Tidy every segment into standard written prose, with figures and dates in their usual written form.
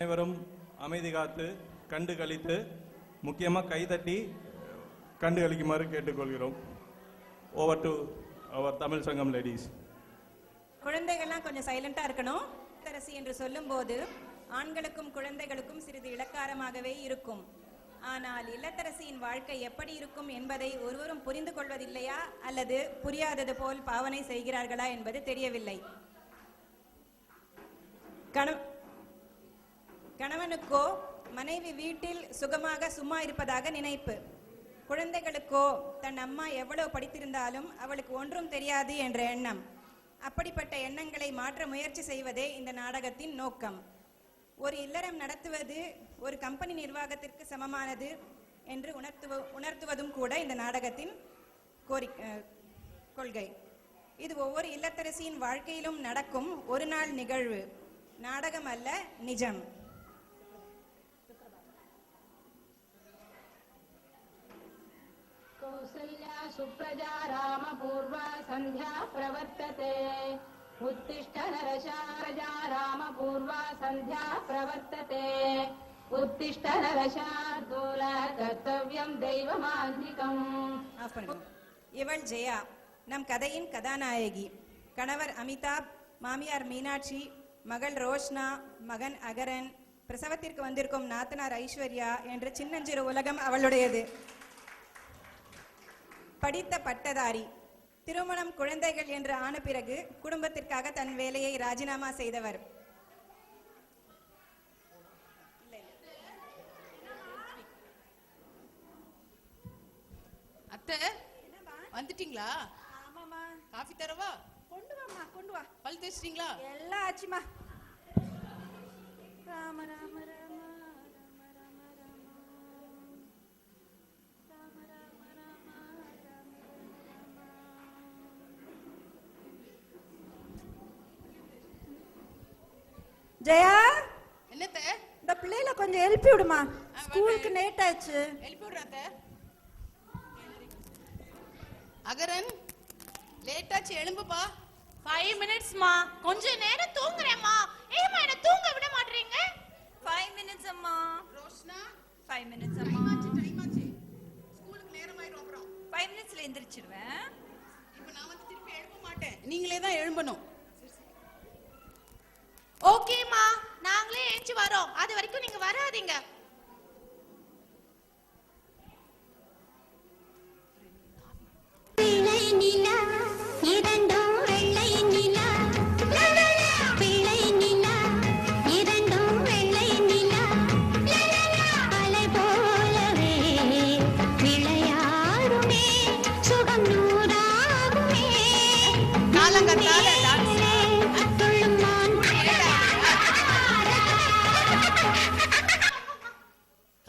அனைவரும் அமைதி காத்து கண்டு கழித்து முக்கியமாக கைதட்டி கண்டு கழிக்குமாறு கேட்டுக்கொள்கிறோம். ஓவர் டு அவர் தமிழ் சங்கம் லேடிஸ். குழந்தைகள்லாம் கொஞ்சம் சைலண்டா இருக்கணும். இல்லத்தரசி என்று சொல்லும் போது ஆண்களுக்கும் குழந்தைகளுக்கும் சிறிது இலக்காரமாகவே இருக்கும். ஆனால் இல்லத்தரசியின் வாழ்க்கை எப்படி இருக்கும் என்பதை ஒருவரும் புரிந்து கொள்வதில்லையா அல்லது புரியாதது போல் பாவனை செய்கிறார்களா என்பது தெரியவில்லை. கணவனுக்கோ மனைவி வீட்டில் சுகமாக சும்மா இருப்பதாக நினைப்பு. குழந்தைகளுக்கோ தன் அம்மா எவ்வளவு படித்திருந்தாலும் அவளுக்கு ஒன்றும் தெரியாது என்ற எண்ணம். அப்படிப்பட்ட எண்ணங்களை மாற்ற முயற்சி செய்வதே இந்த நாடகத்தின் நோக்கம். ஒரு இல்லறம் நடத்துவது ஒரு கம்பெனி நிர்வாகத்திற்கு சமமானது என்று உணர்த்துவதும் கூட இந்த நாடகத்தின் கொள்கை. இது ஒவ்வொரு இல்லத்தரசியின் வாழ்க்கையிலும் நடக்கும் ஒரு நாள் நிகழ்வு. நாடகம் அல்ல, நிஜம். कौसल्या सुप्रजा रामपूर्वा सन्ध्या प्रवर्तते उत्तिष्ठ नरशारजा रामपूर्वा सन्ध्या प्रवर्तते उत्तिष्ठ नरशार्दूल कर्तव्यं दैवमान्तिकम्. இவள் ஜெயா, நம் கதையின் கதாநாயகி. கணவர் அமிதாப், மாமியார் மீனாட்சி, மகள் ரோஷ்னா, மகன் அகரன், பிரசவத்திற்கு வந்திருக்கும் நாத்தனார் ஐஸ்வர்யா என்று சின்னஞ்சிறு உலகம் அவளுடையது. படித்த பட்டதாரி, திருமணம் குழந்தைகள் என்று ஆன பிறகு குடும்பத்திற்காக தன் வேலையை ராஜினாமா செய்தவர். அத்தை வந்துட்டீங்களா? ஆமாமா. காஃபி தரவா? கொண்டு வாமா, கொண்டு வா. பல் தேய்ச்சிட்டீங்களா? எல்லாம் ஆச்சுமா. ராம ராம ராம ஜெயா, என்னத்த? இந்த பிள்ளைல கொஞ்சம் எழுப்பி விடுமா, ஸ்கூலுக்கு லேட் ஆச்சு. எழுப்பி விடுறாத்த. அகரன் லேட் ஆச்சு, எழும்புப்பா. 5 மினிட்ஸ்மா. கொஞ்ச நேரம் தூங்குறேம்மா. ஏம்மா என்ன தூங்க விட மாட்டறீங்க? 5 மினிட்ஸ் அம்மா. ரோஷ்னா 5 மினிட்ஸ் அம்மா. டைம் ஆச்சு. ஸ்கூலுக்கு நேரம் ஆயிடும். அப்புறம் 5 மினிட்ஸ்ல எந்திரிச்சிடுவேன். இப்போ நான் வந்து திருப்பி எழுப்ப மாட்டேன், நீங்களே தான் எழும்பணும். ஓகேம்மா, நாங்களே ஏஞ்சி வரோம். அது வரைக்கும் நீங்க வராதீங்க.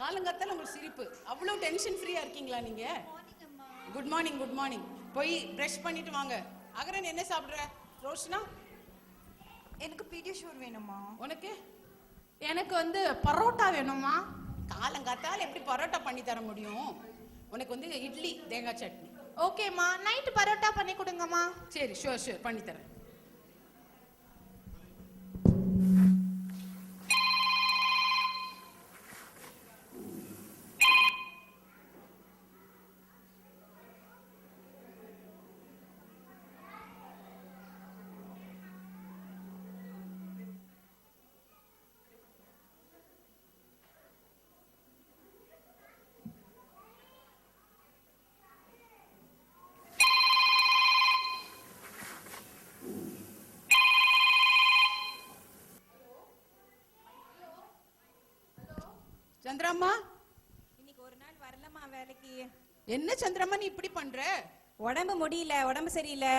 காலங்காத்தால உங்களுக்கு சிரிப்பு. அவ்வளவு டென்ஷன் ஃப்ரீயா இருக்கீங்களா நீங்க? Good morning. Good morning. போய் பிரஷ் பண்ணிட்டு வாங்க. அகரன் என்ன சாப்பிடுற? ரோஷ்னா எனக்கு பீடியாஷூர் வேணுமா. உனக்கு? எனக்கு வந்து பரோட்டா வேணுமா. காலங்காத்தால எப்படி பரோட்டா பண்ணி தர முடியும்? உனக்கு வந்து இட்லி தேங்காய் சட்னி. ஓகேம்மா, நைட் பரோட்டா பண்ணி கொடுங்கம்மா. சரி, ஷூர் பண்ணி தரேன். சந்திரம்மா, இன்னைக்கு ஒரு நாள் வரலமா வேலைக்கு. என்ன சந்திரம்மா நீ இப்படி பண்ற? உடம்பு முடியல, உடம்பு சரியில்லை.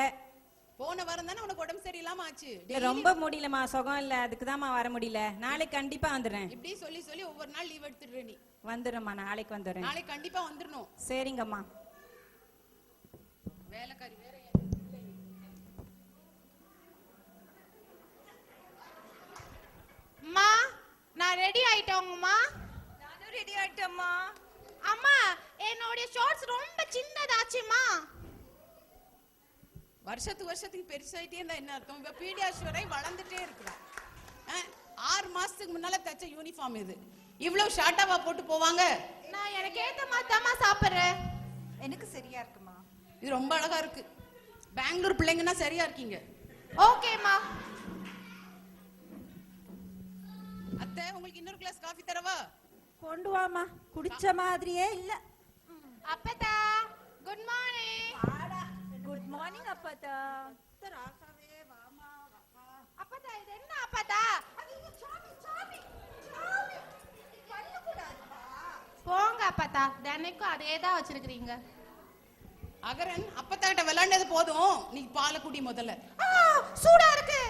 போன வாரம் தானே உனக்கு உடம்பு சரியில்லாம ஆச்சு. ரொம்ப முடியலமா, சுகம் இல்ல, அதுக்குதான்மா வர முடியல. நாளைக்கு கண்டிப்பா வந்துடுறேன். இப்படி சொல்லி சொல்லி ஒவ்வொரு நாள் லீவ் எடுத்துடுற நீ. வந்துடுறேம்மா, நாளைக்கு வந்துடுறேன். நாளைக்கு கண்டிப்பா வந்துடணும். சரிங்கம்மா. வேலைக்காரி வேற. அம்மா, நான் ரெடி ஆயிட்டோங்கம்மா. நானும் ரெடி ஆயிட்டேம்மா. அம்மா, என்னோட ஷார்ட்ஸ் ரொம்ப சின்னதாச்சுமா. வருஷத்துக்கு பெருசாயிட்டே இருந்தா என்ன அர்த்தம்? இப்ப பீடியாஸ்வரை வளர்ந்துட்டே இருக்கிறான். 6 மாசத்துக்கு முன்னால தச்ச யூனிஃபார்ம் இது. இவ்வளவு ஷார்ட்டாவா போட்டு போவாங்க? நான் எனக்கு ஏத்த மாதிரி தாம்மா சாப்பிடுறேன். எனக்கு சரியா இருக்குமா? இது ரொம்ப அழகா இருக்கு. பெங்களூர் பிள்ளைங்கன்னா சரியா இருக்கீங்க. ஓகேம்மா. அத்தை, உங்களுக்கு இன்னொரு கிளாஸ் காஃபி தரவா? கொண்டு வாமா, குடிச்ச மாதிரியே இல்ல. அப்பதா குட் மார்னிங். குட் மார்னிங் அப்பதா. அப்பதா இது என்ன அப்பதா? போங்க அப்பதா, தினைக்கும் அதே தான் வச்சிருக்கீங்க. அகரன், அப்பத்தாட்ட விளையாண்டது போதும், நீ பாலை குடி முதல்ல. சூடா இருக்கு.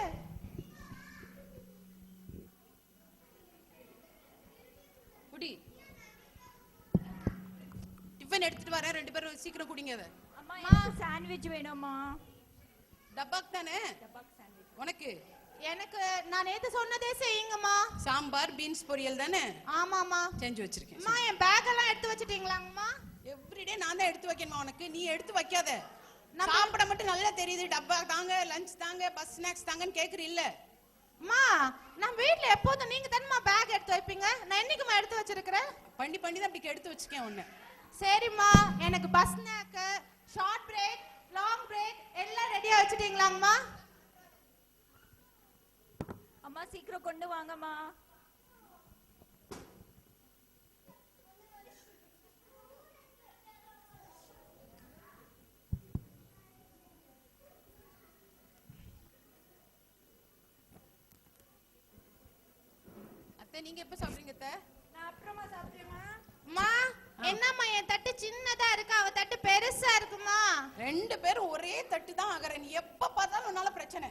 குடி. டிஃபன் எடுத்துட்டு வரேன், 2 பேரும் சீக்கிரம் குடிங்க. அதை அம்மா சாண்ட்விச் வேணுமா? டப்பாக்கு தானே உனக்கு? எனக்கு நான் நேத்து சொன்னதே செய்யுங்கம்மா. சாம்பார் பீன்ஸ் பொரியல் தானே? ஆமாம்மா. செஞ்சு வச்சிருக்கேன். அம்மா என் பேக் எல்லாம் எடுத்து வச்சிட்டீங்களாங்கம்மா? எவ்ரிடே நான் தான் எடுத்து வைக்கணுமா உனக்கு? நீ எடுத்து வைக்காத. சாப்பிட மட்டும் நல்லா தெரியுது. டப்பா தாங்க, லஞ்ச் தாங்க, பஸ் ஸ்நாக்ஸ் தாங்கன்னு கேக்குற இல்ல? அம்மா நான் வீட்ல எப்போதும் நீங்க தானம்மா பேக் எடுத்து வைப்பீங்க. நான் என்னைக்குமா எடுத்து வச்சிருக்கிறேன்? பண்ணி தான் அப்படி எடுத்து வச்சிருக்கேன் உன்னை. சரிம்மா, எனக்கு bus snack, short break, long break எல்லாம் ரெடியா வச்சிட்டீங்களாங்கம்மா? அம்மா சீக்கிரம் கொண்டு வாங்கம்மா. அத்தை, நீங்க எப்ப சாப்பிடுறீங்க அத்தை? நான் அப்புறமா சாப்பிடுறேம்மா. அம்மா என்னம்மா என் தட்டு சின்னதா இருக்கு, அவ தட்டு பெருசா இருக்குமா? 2 பேரும் ஒரே தட்டு தான் ஆகற. நீ எப்ப பார்த்தாலும் உன்னால பிரச்சனை.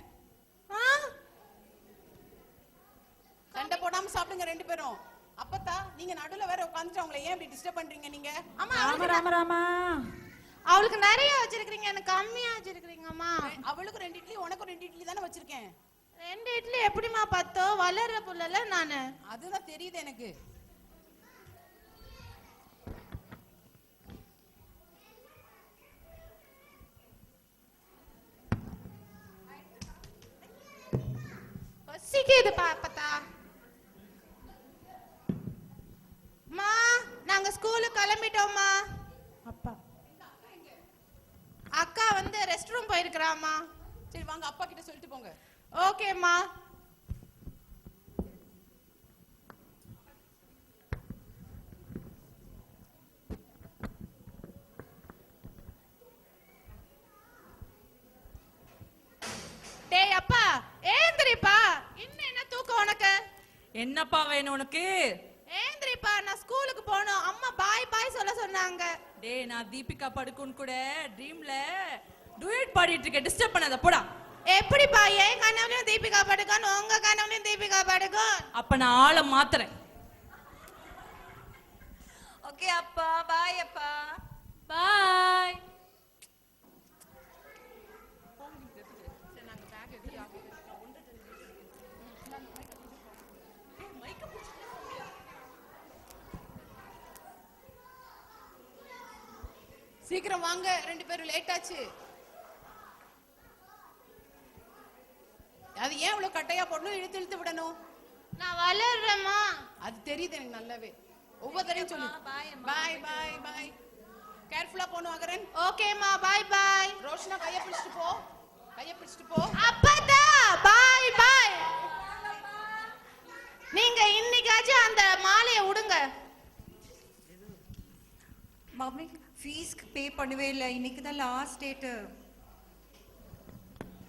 சண்டை போடாம சாப்பிடுங்க 2 பேரும். அப்பத்தா, நீங்க நடுவுல வேற உட்கார்ந்துட்டு அவங்களை ஏன் இப்படி டிஸ்டர்ப் பண்றீங்க நீங்க? அம்மா ராம ராம ராமா. அவளுக்கு நிறைய வச்சிருக்கீங்க, எனக்கு கம்மியா வச்சிருக்கீங்கம்மா. அவளுக்கு 2 இட்லி, உனக்கு 2 இட்லி தானே வச்சிருக்கேன். 2 இட்லி எப்படிமா பத்தோ? வளர்ற புள்ளல நானு. அதுதான் தெரியுது எனக்கு. பசிக்குது பாப்பதா. மா நாங்க ஸ்கூலுக்கு கிளம்பிட்டோம்மா. அப்பா அக்கா வந்து ரெஸ்ட் ரூம் போயிருக்கறாம்மா. சரி வாங்க, அப்பா கிட்ட சொல்லிட்டு போங்க. ஓகேம்மா. டேய் அப்பா, ஏந்திரிப்பா. இன்னும் என்ன தூக்கம் உனக்கு? என்னப்பா வேணும் உனக்கு? ஏந்திரிப்பா, நான் ஸ்கூலுக்கு போகணும். அம்மா பாய் பாய் சொல்ல சொன்னாங்க. டேய், நான் தீபிகா படுக்குன் கூட ட்ரீம்ல டுயட் பாடிட்டு இருக்கேன். டிஸ்டர்ப் பண்ணாத, போடா. எப்படிப்பா? என் கனவுலயும் தீபிகா படுக்கணும், உங்க கனவுலயும் தீபிகா படுக்கும். அப்ப நான் ஆளை மாத்துறேன். ஓகே அப்பா, பாய் அப்பா. பாய். சீக்கிரம் வாங்க, 2 பேரும் லேட் ஆச்சு. அது ஏன் இவ்வளவு கட்டையா போடணும், இழுத்து இழுத்து விடணும்? நான் வளர்றேம்மா. அது தெரியுது எனக்கு நல்லாவே. ஒவ்வொருத்தரையும் சொல்லு. பாய் பாய் பாய். கேர்ஃபுல்லா போணும் அகரன். ஓகேம்மா, பாய் பாய். ரோஷனா கைய பிடிச்சிட்டு போ, கைய பிடிச்சிட்டு போ. அப்பதா பாய் பாய். நீங்க இன்னைக்காச்சும் அந்த மாலையை விடுங்க. மம்மி ஃபீஸ்க்கு பே பண்ணவே இல்லை, இன்னைக்கு தான் லாஸ்ட் டேட்டு.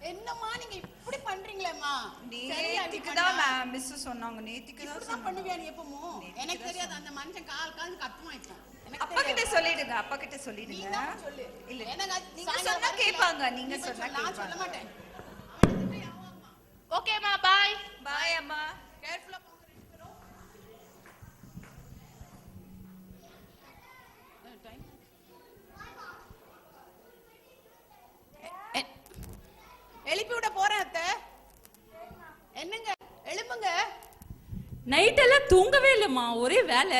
என்னம்மா நீங்க இப்படி பண்றீங்களேம்மா? நேத்திக்கு தான் மேம் மிஸ் சொன்னாங்க, நேத்திக்கு தான் இப்படிதான் பண்ணுவியா நீ எப்பவும்? எனக்கு தெரியாது. அந்த மனுஷன் கால் கத்துமா இப்போ. அப்பா கிட்ட சொல்லிடுங்க, அப்பா கிட்ட சொல்லிடுங்க. நீ தான் சொல்லு. இல்ல எனக்கு நீங்க சொன்னா கேட்பாங்க, நீங்க நீ சொன்னா நான் சொல்ல கேட்பாங்க. மாட்டேன். ஓகேம்மா, பாய் பாய் அம்மா. கேர்ஃபுல்லா போங்க. எழுப்பி விட போறேன் அத்தை. என்னங்க எழுப்புங்க. நைட் எல்லாம் தூங்கவே இல்லம்மா, ஒரே வேலை.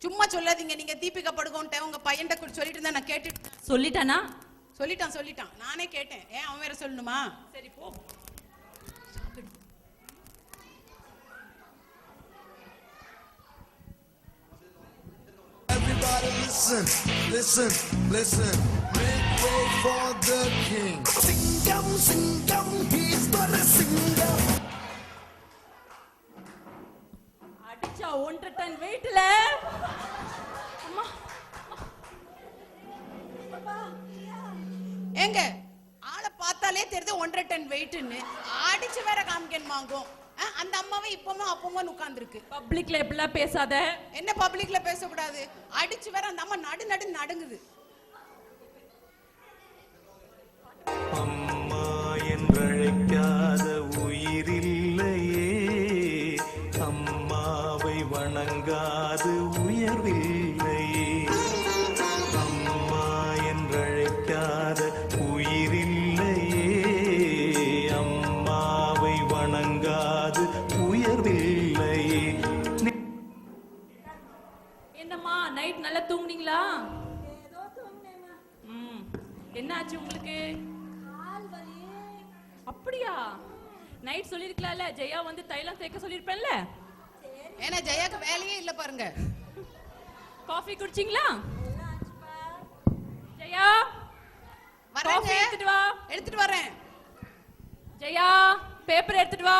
சும்மா சொல்லாதீங்க. நீங்க தீபிகா படுகோன்ட்ட உங்க பையன்ட்ட சொல்லிட்டு இருந்தா நான் கேட்டுட்டு. சொல்லிட்டானா? சொல்லிட்டான். நானே கேட்டேன். ஏன் அவன் வேற சொல்லணுமா? சரி போ. Listen, listen, listen. Make way for the king. Singam, singam, he's but a singam. அடிச்சா 1.5 டன் வெயிட்ல அம்மா ஏங்க ஆளை பார்த்தாலே தெரியுது 1.5 டன் வெயிட்னு அடிச்சு வேற காமிக்கணுமாங்கும் அந்த அம்மாவை இப்பவும் அப்பவும் உட்கார்ந்துருக்கு. பப்ளிக்ல எப்படிலாம் பேசாத. என்ன பப்ளிக்ல பேசக்கூடாது? அடிச்சு வேற அந்த அம்மா நடுங்குது. அம்மா என்றழைக்காத உயிரில்லையே, அம்மாவை வணங்காது உயர்வில்லையே. அம்மா என்றழைக்காத உயிரில்லையே, அம்மாவை வணங்காது உயர்வில்லையே. என்னம்மா நைட் நல்லா தூங்குனீங்களா? என்னாச்சு உங்களுக்கு? அப்படியா? நைட் சொல்லிருக்கலாம்ல, ஜெயா வந்து தைலம் தேய்க்க சொல்லிருப்பேன்ல. ஏன்னா ஜெயாக்கு வேலையே இல்ல பாருங்க. காஃபி குடிச்சீங்களா? ஜெயா வரேங்க, எடுத்துட்டு வா. எடுத்துட்டு வரேன். ஜெயா பேப்பர் எடுத்துட்டு வா.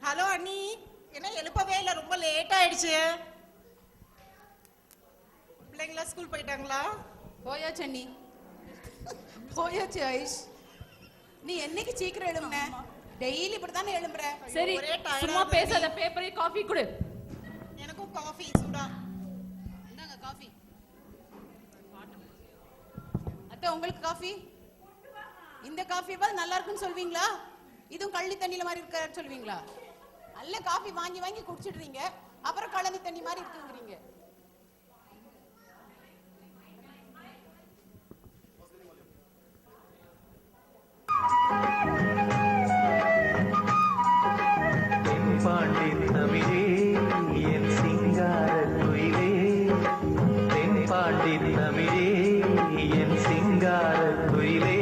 ஹலோ அண்ணி, என்ன எழுப்பவே இல்லை, ரொம்ப லேட் ஆயிடுச்சு. பிள்ளைங்களா ஸ்கூல் போயிட்டாங்களா? போயாச்சு அண்ணி, போயாச்சு ஐஷ். நீ என்னைக்கு சீக்கிரம் எழும்புன? டெய்லி இப்படித்தானே எழும்புற. சரி சும்மா பேசாத, பேப்பரை காஃபி குடு. எனக்கும் காஃபி சூடா. இந்தாங்க காஃபி. அத்தை உங்களுக்கு காஃபி? இந்த காஃபிவா நல்லா இருக்குன்னு சொல்வீங்களா? இதுவும் கள்ளி தண்ணியில மாதிரி இருக்க சொல்வீங்களா? நல்ல காஃபி வாங்கி வாங்கி குடிச்சிடுறீங்க, அப்புறம் கழனி தண்ணி மாதிரி இருக்குங்கிறீங்க. தென்பாண்டி தமிழே என் சிங்கார குயிலே, தென்பாண்டி தமிழே என் சிங்கார குயிலே.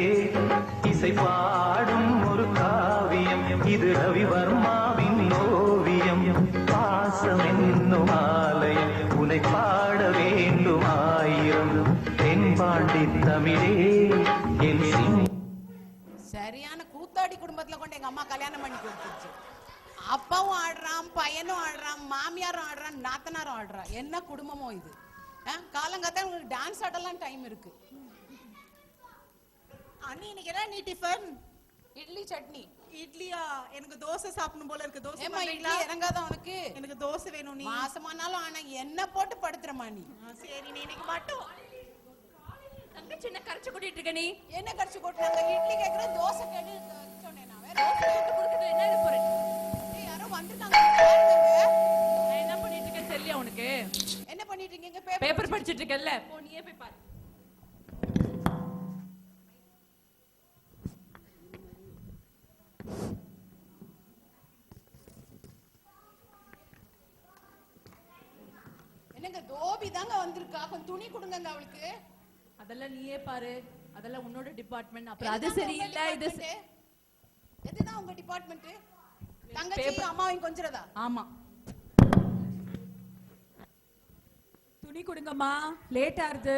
இசை பாடும் ஒரு காவியம் இது ரவிவர்மாவின் ஓவியம். பாசம் என்னும் ஆலயம் உன்னை பாட வேண்டும் ஆயிரம். தென்பாண்டி தமிழே என் சரியான கூத்தாடி குடும்பத்துல கொண்டு எங்க அம்மா கல்யாணம் பண்ணி கொடுத்துருச்சு. அப்பாவும் ஆடுறான், பையனும் ஆடுறான், மாமியாரும் ஆடுறான், நாத்தனாரும் ஆடுறான். என்ன குடும்பமோ இது? காலங்காத்தான் உங்களுக்கு டான்ஸ் ஆடலாம் டைம் இருக்கு. அண்ணி இன்னைக்கு என்ன நீ டிஃபன்? இட்லி சட்னி. இட்லியா? எனக்கு தோசை சாப்பிடணும் போல இருக்கு. தோசை ஏமா இட்லி இறங்காத உனக்கு? எனக்கு தோசை வேணும். நீ மாசமானாலும் ஆனா என்ன போட்டு படுத்துறமா நீ? சரி நீ இன்னைக்கு மட்டும் தங்கச்சி என்ன கரைச்சு கொட்டிட்டு இருக்க நீ? என்ன கரைச்சு கொட்டுறாங்க? இட்லி கேக்குற, தோசை கேடு சொன்னேன். நான் வேற கொடுக்குறது என்ன இது போறேன்? ஏய் யாரோ வந்திருக்காங்க பாருங்க. நான் என்ன பண்ணிட்டு இருக்கேன் தெரியல உனக்கு? என்ன பண்ணிட்டு இருக்கீங்க? பேப்பர் படிச்சிட்டு இருக்கேன்ல, போ நீயே போய் பாரு. என்னங்க தோபி தாங்க வந்திருக்கா, கொஞ்சம் துணி கொடுங்க அவளுக்கு. அதெல்லாம் நீயே பாரு, அதெல்லாம் உன்னோட டிபார்ட்மெண்ட். அப்புறம் அது சரியில்லை, இது எதுதான் உங்க டிபார்ட்மெண்ட்? தங்கச்சி அம்மாவையும் கொஞ்சறதா? ஆமா. துணி கொடுங்கம்மா, லேட் ஆகுது.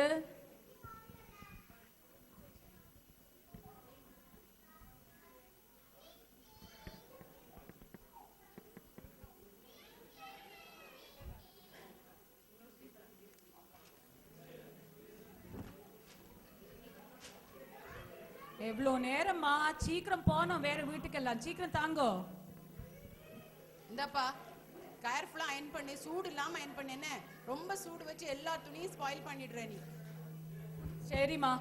எவ்வளோ நேரம்மா, சீக்கிரம் போனோம் வேற வீட்டுக்கெல்லாம், சீக்கிரம் தாங்கோ. இந்தப்பா கேர்ஃபுல்லா அயன் பண்ணி, சூடு இல்லாம அயன் பண்ணேன்னு ரொம்ப சூடு வச்சு எல்லா துணியும் ஸ்பாயில் பண்ணிடுற நீ. சரிம்மா,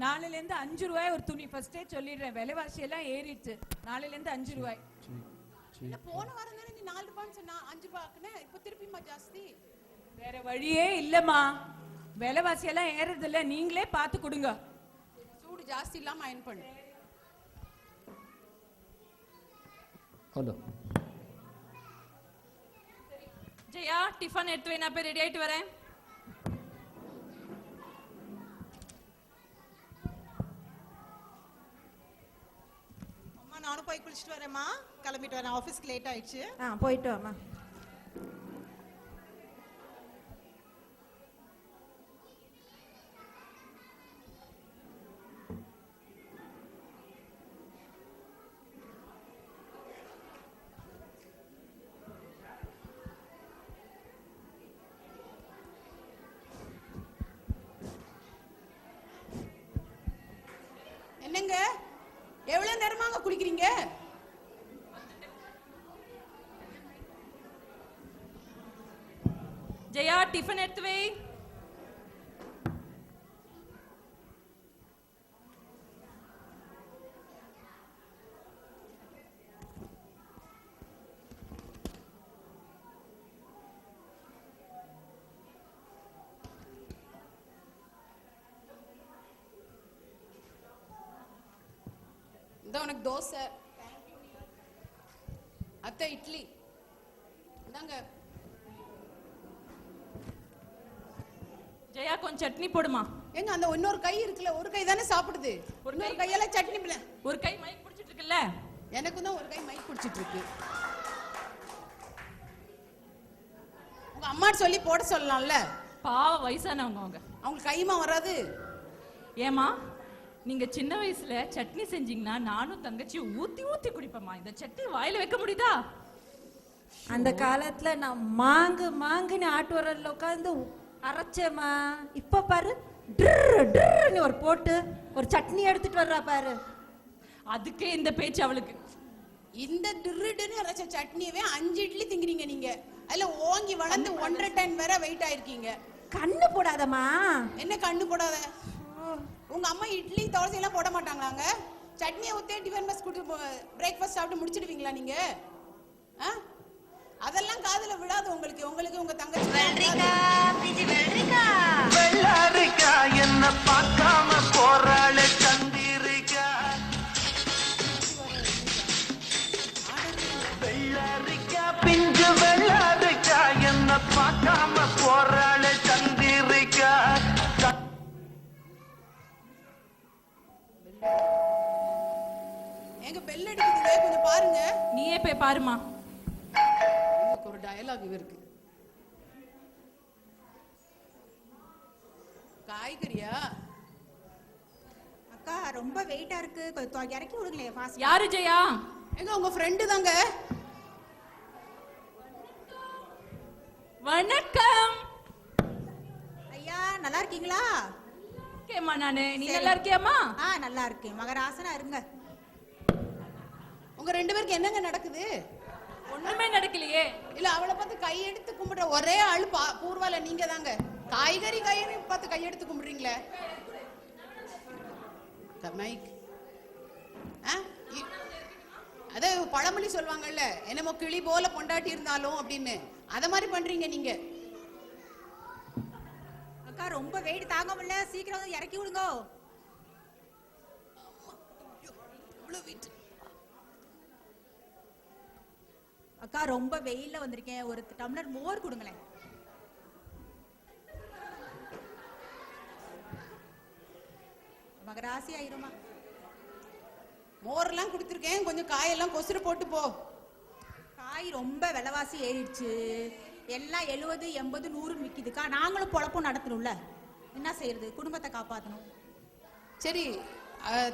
நாளையில இருந்து 5 ரூபாய் ஒரு துணி, ஃபர்ஸ்டே சொல்லிடுறேன். விலைவாசி எல்லாம் ஏறிடுச்சு. நாளையில இருந்து 5 ரூபாய். போன வாரம் தானே நீ 4 ரூபான்னு சொன்னா, 5 ரூபாய்க்குன்னு இப்ப திருப்பிமா ஜாஸ்தி? வேற வழியே இல்லம்மா, விலைவாசி எல்லாம் ஏறது இல்ல, நீங்களே பார்த்து கொடுங்க. சூடு ஜாஸ்தி இல்லாம அயன் பண்ணு. ஹலோ ஜெயா, டிஃபன் எடுத்து வை, நான் போய் ரெடி ஆயிட்டு வரேன். அம்மா நானும் போய் குளிச்சுட்டு வரேம்மா. கிளம்பிட்டு வரேன், ஆஃபீஸ்க்கு லேட் ஆயிடுச்சு. போயிட்டு வாமா. என்னங்க எவ்வளவு நேரமாங்க குளிக்கிறீங்க? ஜெயா டிஃபன் எடுத்து வை. இந்த உனக்கு தோசை, அத்தை இட்லி இந்தாங்க. ஜெயா கொஞ்சம் சட்னி போடுமா. எங்க அந்த இன்னொரு கை இருக்குல்ல, ஒரு கை தானே சாப்பிடுது, ஒரு கையால சட்னி பிள்ளை. ஒரு கை மைக் பிடிச்சிட்டு இருக்குல்ல, எனக்கும் தான் ஒரு கை மைக் பிடிச்சிட்டு இருக்கு. உங்க அம்மா சொல்லி போட சொல்லலாம்ல. பாவ வயசானவங்க அவங்களுக்கு கைமா வராது. ஏமா நீங்க சின்ன வயசுல சட்னி செஞ்சீங்கன்னா நானும் தங்கச்சி ஊத்தி ஊத்தி குடிப்போமா. இந்த சட்னி வாயில வைக்க முடியுதா? அந்த காலத்துல நான் மாங்குன்னு ஆட்டு வரல உட்காந்து அரைச்சேம்மா. இப்ப பாரு ட்ருன்னு ஒரு போட்டு ஒரு சட்னி எடுத்துட்டு வர்றா பாரு. அதுக்கே இந்த பேச்சு அவளுக்கு. இந்த ட்ருன்னு அரைச்ச சட்னியவே 5 இட்லி திங்கிறீங்க நீங்க. அதுல ஓங்கி வளர்ந்து 1.5 டன் வேற வெயிட் ஆயிருக்கீங்க. கண்ணு போடாதம்மா. என்ன கண்ணு போடாத? உங்க அம்மா இட்லி தோசை எல்லாம் போட மாட்டாங்களாங்க? சட்னியை ஊத்தி டிஃபன் பாக்ஸ் குடி பிரேக்ஃபாஸ்ட் சாப்பிட்டு முடிச்சிடுவீங்களா நீங்க? அதெல்லாம் காதுல விடாது உங்களுக்கு. உங்களுக்கு உங்க தங்கச்சி வெள்ளரிக்கா என்ன பார்க்காம போறாளே சந்திரிக்கா. வெள்ளரிக்கா பிஞ்சு வெள்ளரிக்கா என்ன பார்க்காம போறாளே சந்திரிக்கா. எங்க பெல் அடிக்குது, கொஞ்சம் பாருங்க. நீயே போய் பாருமா. ஒரு டயலாக் இருக்கு. காய்கறியா? அக்கா ரொம்ப வெயிட்டா இருக்கு, கொஞ்சம் இறக்கி விடுங்களே ஃபாஸ்ட். யாரு ஜெயா? எங்க உங்க ஃப்ரெண்டு தாங்க. வணக்கம் ஐயா, நல்லா இருக்கீங்களா? கேமா நானு. நீ நல்லா இருக்கியாமா? நல்லா இருக்கேன். மகராசனா இருங்க. உங்க 2 பேருக்கு என்னங்க நடக்குது? ஒண்ணுமே நடக்கலையே. இல்ல அவளை பார்த்து கையெடுத்து கும்பிடுற ஒரே ஆளு பூர்வால நீங்க தாங்க. காய்கறி பார்த்து கையெடுத்து கும்பிடுறீங்களே. மைக் அத பழமொழி சொல்லுவாங்கல்ல, என்னமோ கிளி போல பொண்டாட்டி இருந்தாலும் அப்படின்னு. அத மாதிரி பண்றீங்க நீங்க. அக்கா ரொம்ப வெயிட் தாங்க முடியல, சீக்கிரம் வந்து இறக்கி விடுங்க. அக்கா ரொம்ப வெயில்ல வந்திருக்கேன், ஒரு டம்ளர் மோர் கொடுங்களேன். மகராசி ஆயிருமா. மோரெல்லாம் கொடுத்துருக்கேன், கொஞ்சம் காயெல்லாம் கொசுறு போட்டு போ. காய் ரொம்ப விலைவாசி ஏறிடுச்சு. எல்லாம் 70, 80, 100 விற்கிதுக்கா. நாங்களும் பொழப்பும் நடத்தணும்ல, என்ன செய்யறது, குடும்பத்தை காப்பாற்றணும். சரி,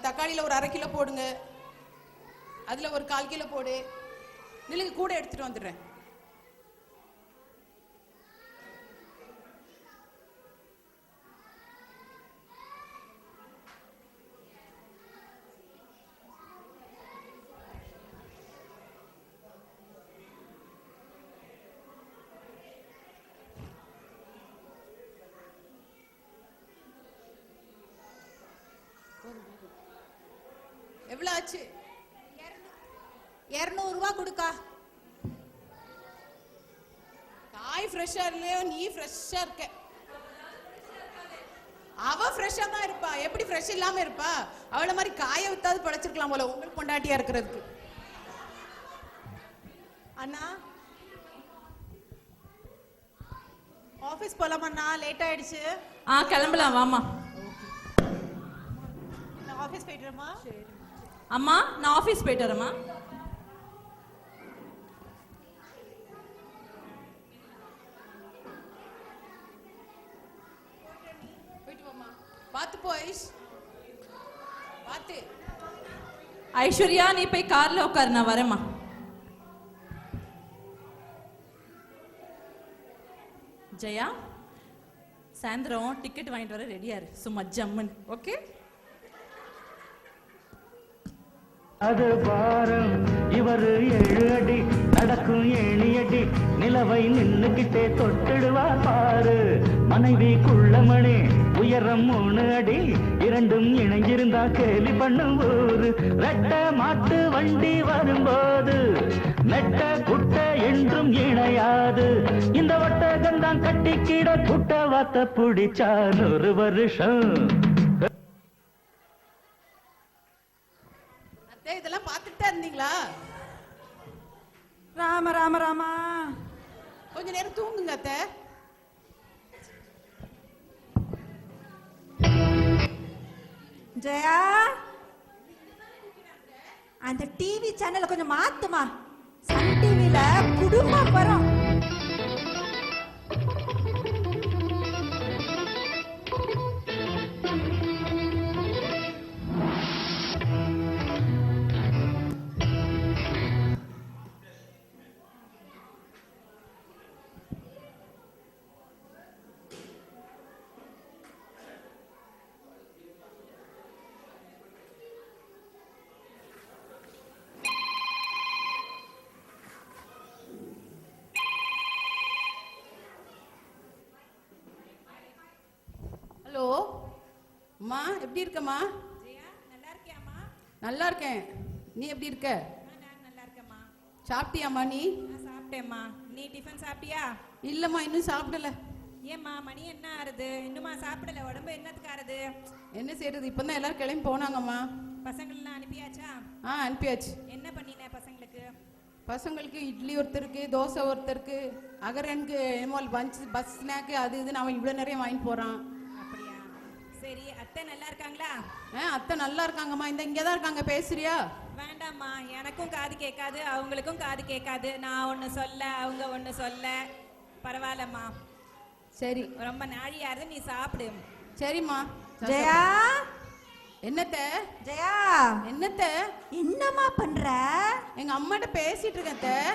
தக்காளியில ஒரு 1/2 கிலோ போடுங்க, அதுல ஒரு 1/4 கிலோ போடு. நிலுங்க, கூட எடுத்துட்டு வந்துடுறேன். எவ்வளவு ஆச்சு? 200 ரூபாய் கொடுக்கா. காய் ஃப்ரெஷ்ஷா இல்லையோ, நீ ஃப்ரெஷ்ஷா இருக்க. அவ ஃப்ரெஷ்ஷா தான் இருப்பா. எப்படி ஃப்ரெஷ் இல்லாம இருப்பா? அவளை மாதிரி காய வித்தாவது படைச்சிருக்கலாம் போல, உங்களுக்கு பொண்டாட்டியா இருக்கிறதுக்கு. அண்ணா ஆபீஸ் போலாமண்ணா, லேட் ஆயிடுச்சு. கிளம்பலாம் வாமா. நான் ஆபீஸ் போயிட்டுறேம்மா. அம்மா நான் ஆபீஸ் போயிட்டு வரேம்மா. போயிட்டு வாமா. பாத்து போய்ஸ். பாத்து. ஐஸ்வர்யா நீ போய் கார்ல உட்காரு, நான் வரேம்மா. ஜெயா சாயந்தரம் டிக்கெட் வாங்கிட்டு வர ரெடியா இரு, சும்மா ஜம்முன்னு. ஓகே? அது பாரம் இவரு 7 அடி நடக்கும் 7 அடி நிலவை நின்னுகிட்டே தொட்டுடுவா பாரு. மனைவி குள்ளமணி உயரம் 3 அடி இரண்டும் இணைஞ்சிருந்தா கேலி பண்ணும் ஊரு. ரெட்ட மாட்டு வண்டி வரும்போது நெட்ட குட்ட என்றும் இணையாது. இந்த ஒட்டகந்தான் கட்டிக்கிட குட்ட வாத்த பிடிச்சா 100 வருஷம். இதெல்லாம் பார்த்துட்டே இருந்தீங்களா? ராம ராம ராமா. கொஞ்ச நேரம் தூங்குங்க அத்தை. ஜெயா அந்த டிவி சேனலை கொஞ்சம் மாத்துமா. சன் டிவில குடும்பம் வரும். ஹலோ அம்மா, எப்படி இருக்கம்மா? ஜெயா நல்லா இருக்கியாம்மா? நல்லா இருக்கேன். நீ எப்படி இருக்க? நான் நல்லா இருக்கேம்மா. சாப்பிட்டியாம்மா நீ? நான் சாப்பிட்டேம்மா. நீ டிஃபன் சாப்பிட்டியா? இல்லம்மா, இன்னும் சாப்பிடல. ஏம்மா மணி என்ன ஆறுது, இன்னுமா சாப்பிடல? உடம்பு என்னத்துக்கு ஆறுது? என்ன செய்யறது, இப்பதான் எல்லாரும் கிளம்பி போனாங்கம்மா. பசங்களெல்லாம் அனுப்பியாச்சா? அனுப்பியாச்சு. என்ன பண்ணின பசங்களுக்கு? பசங்களுக்கு இட்லி ஒருத்தருக்கு, தோசை ஒருத்தருக்கு, அகரனுக்கு என்னமோ பஸ் ஸ்நாக்கு அது இதுன்னு அவன் இவ்வளோ நிறைய வாங்கிட்டு போறான். அப்படியா? சரி, அத்தை நல்லா இருக்காங்களா? அத்தை நல்லா இருக்காங்கம்மா. இங்கே தான் இருக்காங்க. பேசுறியா? வேண்டாம்மா, எனக்கும் காது கேட்காது, அவங்களுக்கும் காது கேட்காது. நான் ஒன்று சொல்ல அவங்க ஒன்று சொல்ல. பரவாயில்லம்மா. சரி, ரொம்ப நாழியாரு, நீ சாப்பிடு. சரிம்மா. ஜெயா என்னத்த? ஜெயா என்னத்த? என்னம்மா பண்ற? எங்க அம்மாட்ட பேசிட்டு இருக்கேன்.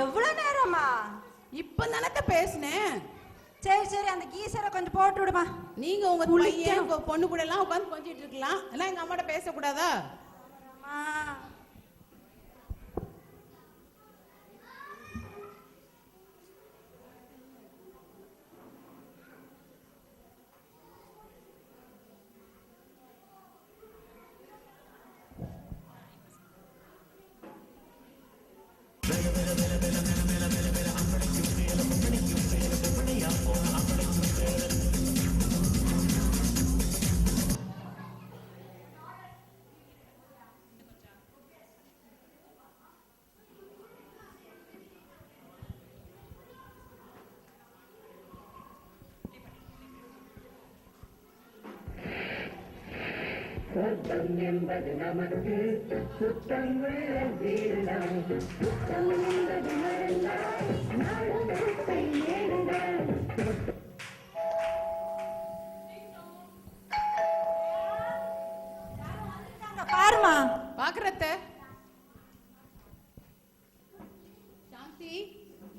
எவ்வளவு நேரமா? இப்ப தானே பேசினேன். சரி சரி, அந்த கீசரை கொஞ்சம் போட்டு விடுமா. நீங்க உங்க பையன் உங்க பொண்ணு கூட எல்லாம் உட்காந்து கொஞ்சிட்டு இருக்கலாம். எல்லாம் எங்க அம்மாட்ட பேசக்கூடாதா? சொர்க்கம் என்பது நமக்கு சுத்தங்கள் வீடுதான். சுத்தம் என்பது மறந்தால் நாளத்தை ஏறுதான். பாருமா. பாக்குறத சாந்தி,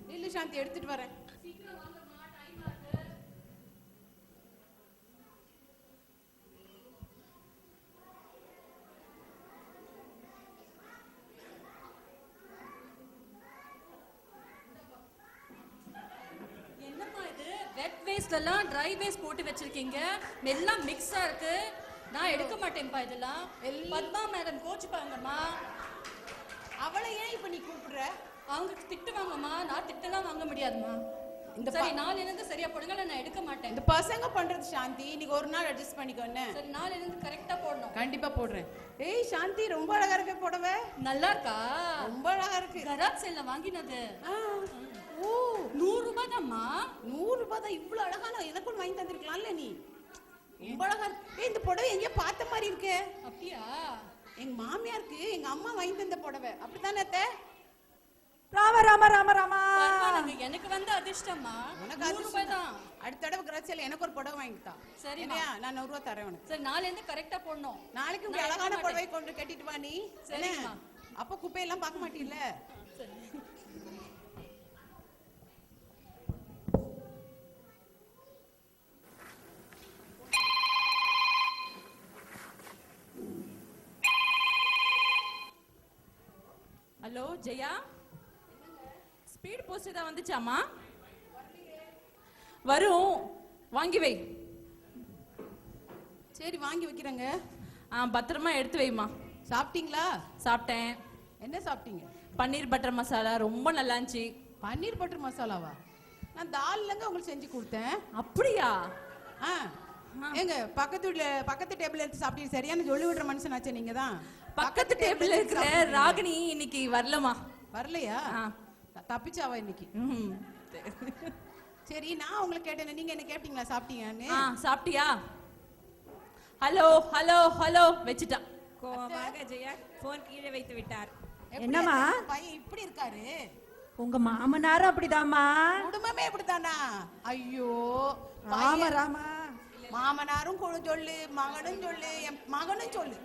நில்லு சாந்தி, எடுத்துட்டு வரேன். எல்லாம் ட்ரை வேஸ்ட் போட்டு வச்சிருக்கீங்க, எல்லாம் மிக்ஸா இருக்கு. நான் எடுக்க மாட்டேன்ப்பா இதெல்லாம். பத்மா மேடம் கோச்சுப்பாங்கம்மா. அவளை ஏன் இப்ப நீ கூப்பிடுற? அவங்க திட்டுவாங்கம்மா. நான் திட்டலாம் வாங்க முடியாதுமா. இந்த சரி, நாள் இருந்து சரியா போடுங்க, நான் எடுக்க மாட்டேன். இந்த பசங்க பண்றது சாந்தி, இன்னைக்கு ஒரு நாள் அட்ஜஸ்ட் பண்ணிக்கோன்னு. சரி, நாள் இருந்து கரெக்டா போடணும். கண்டிப்பா போடுறேன். ஏய் சாந்தி, ரொம்ப அழகா இருக்க புடவை. நல்லா இருக்கா? ரொம்ப அழகா இருக்கு. கராத் சேல்ல வாங்கினது. ஓ, 100 ரூபாய் தான்மா. 100 ரூபாய் தான்? இவ்வளவு அழகான எனக்கும் வாங்கி தந்திருக்கலாம்ல நீ. ரொம்ப அழகா இருக்கு. இந்த புடவை எங்கேயோ பார்த்த மாதிரி இருக்கு. அப்படியா? எங்க மாமியாருக்கு எங்க அம்மா வாங்கி தந்த புடவை. அப்படித்தானே அத்தை? ராம ராம ராம ராமா. எனக்கு வந்து அதிர்ஷ்டமா உனக்கு 100 ரூபாய் தான். அடுத்த தடவை கிராச்சியில் எனக்கு ஒரு புடவை வாங்கிட்டா. சரிம்மா. நான் 100 ரூபா தரேன் உனக்கு. சரி, நாளைல இருந்து கரெக்டா போடணும். நாளைக்கு உங்க அழகான புடவை கொண்டு கட்டிட்டு வா நீ. சரிம்மா. அப்ப குப்பையெல்லாம் பார்க்க மாட்டீல்ல? சரி. ஹலோ ஜெயா, ஸ்பீட் போஸ்ட் தான் வந்துச்சாமா? வரும், வாங்கி வை. சரி வாங்கி வைக்கிறேங்க. பத்திரமா எடுத்து வைமா. சாப்பிட்டீங்களா? சாப்பிட்டேன். என்ன சாப்பிட்டீங்க? பன்னீர் பட்டர் மசாலா ரொம்ப நல்லா இருந்துச்சு. பன்னீர் பட்டர் மசாலாவா? நான் தால்லங்க உங்களுக்கு செஞ்சு கொடுத்தேன். அப்படியா? ஏங்க பக்கத்து டேபிள் எடுத்து சாப்பிட்டீங்க. சரியான சொல்லி விடுற மனுஷனாச்சே நீங்க தான். பக்கத்து டேபிள்ல இருக்கிற ராகினி இன்னைக்கு வரலமா. வரலையா? தப்பிச்சாவா இன்னைக்கு? சரி, நான் உங்களுக்கு கேட்டேன், நீங்க என்ன கேட்டீங்களா சாப்பிட்டீங்கன்னு? சாப்பிட்டியா? ஹலோ ஹலோ ஹலோ வெச்சிட்டா. கோவமாக ஜெயா போன் கீழே வைத்து விட்டார். என்னம்மா பையன் இப்படி இருக்காரு? உங்க மாமனாரும் அப்படிதாம்மா. குடும்பமே இப்படித்தானா? ஐயோ ராம ராமா. மாமனாரும் சொல்லு, மகனும் சொல்லு, என் மகனும் சொல்லு.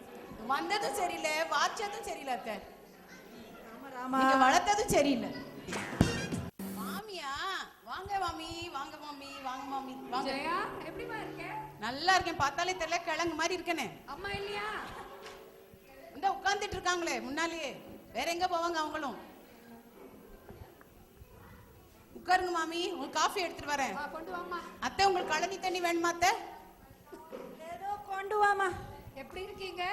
வந்ததும் சரியில்லை, வாச்சதும் சரியில்லை அத்தை. நீங்க வளர்த்ததும் சரியில்லை. மாமியா வாங்க மாமி, வாங்க மாமி, வாங்க மாமி, வாங்க. ஜெயா, எப்படிமா இருக்க? நல்லா இருக்கேன். பார்த்தாலே தெரியல, கிழங்கு மாதிரி இருக்கனே. அம்மா இல்லையா? இந்த உட்கார்ந்துட்டு இருக்காங்களே முன்னாலேயே. வேற எங்க போவாங்க அவங்களும்? உட்காருங்க மாமி, உங்களுக்கு காஃபி எடுத்துட்டு வரேன். கொண்டு வாமா. அத்தை, உங்களுக்கு கழனி தண்ணி வேணுமா அத்தை? ஏதோ கொண்டு வாமா. எப்படி இருக்கீங்க?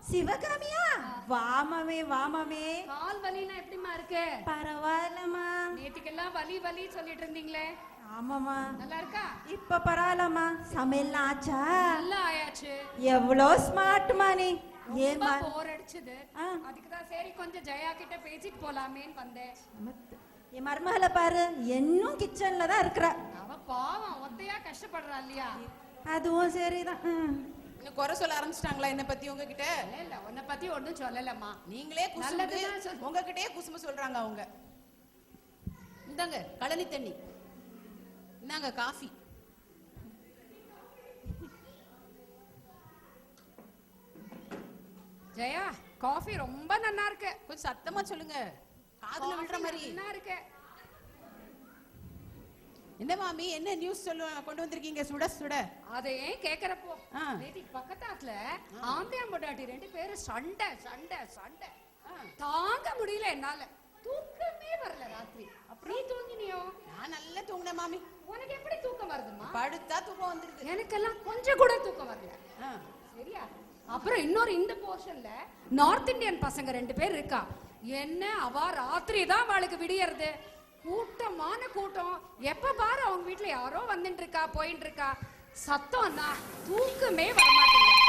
சிவகாமியா? வாமாமே வாமாமே. கால் வலினா எப்படிமா இருக்கு? பரவாயில்லம்மா. நேத்துக்கெல்லாம் வலி வலி சொல்லிட்டு இருந்தீங்களே. ஆமாமா. நல்லா இருக்கா? இப்ப பரவாயில்லம்மா. சமையல் ஆச்சா? நல்லா ஆயாச்சு. எவ்வளோ ஸ்மார்ட்மா நீ. ரொம்ப போர் அடிச்சது. அதுக்கு தான் சரி கொஞ்சம் ஜெயா கிட்ட பேசிட்டு போலாமேன்னு வந்தேன். என் மருமகளை பாரு, இன்னும் கிச்சன்ல தான் இருக்கிற. அவ பாவம் ஒத்தையா கஷ்டப்படுறா இல்லையா? அதுவும் சரிதான். இன்னும் குறை சொல்ல ஆரம்பிச்சிட்டாங்களா என்ன பத்தி உங்ககிட்ட? இல்ல, உன்னை பத்தி ஒண்ணும் சொல்லலம்மா. நீங்களே உங்ககிட்டயே குசும சொல்றாங்க அவங்க. இந்தாங்க கழனி தண்ணி, இந்தாங்க காஃபி. ஜெயா, காஃபி ரொம்ப நல்லா இருக்கு. கொஞ்சம் சத்தமா சொல்லுங்க, காதுல விழுற மாதிரி. நல்லா இருக்கு. என்ன மாமி, என்ன நியூஸ் கொண்டு வந்திருக்கீங்க சுட சுட? அதை ஏன் கேக்குறப்போ, நேத்திக்கு பக்கத்தாத்துல ஆந்தையம் பொண்டாட்டி 2 பேரும் சண்டை சண்டை சண்டை. தாங்க முடியல என்னால. தூக்கமே வரல ராத்திரி. அப்படி தூங்கினியோ? நான் நல்லா தூங்கினேன் மாமி. உனக்கு எப்படி தூக்கம் வருதுமா? படுத்தா தூக்கம் வந்துருது. எனக்கெல்லாம் கொஞ்சம் கூட தூக்கம் வரல. சரியா? அப்புறம் இன்னொரு இந்த போர்ஷன்ல நார்த் இந்தியன் பசங்க 2 பேர் இருக்கா. என்ன அவ ராத்திரி தான் அவளுக்கு விடியறது. கூட்டமான கூட்டம். எப்ப பாரு அவங்க வீட்டுல யாரோ வந்துட்டு இருக்கா போயிட்டு இருக்கா. சத்தம் தான், தூக்கமே வரமாட்டேங்குது.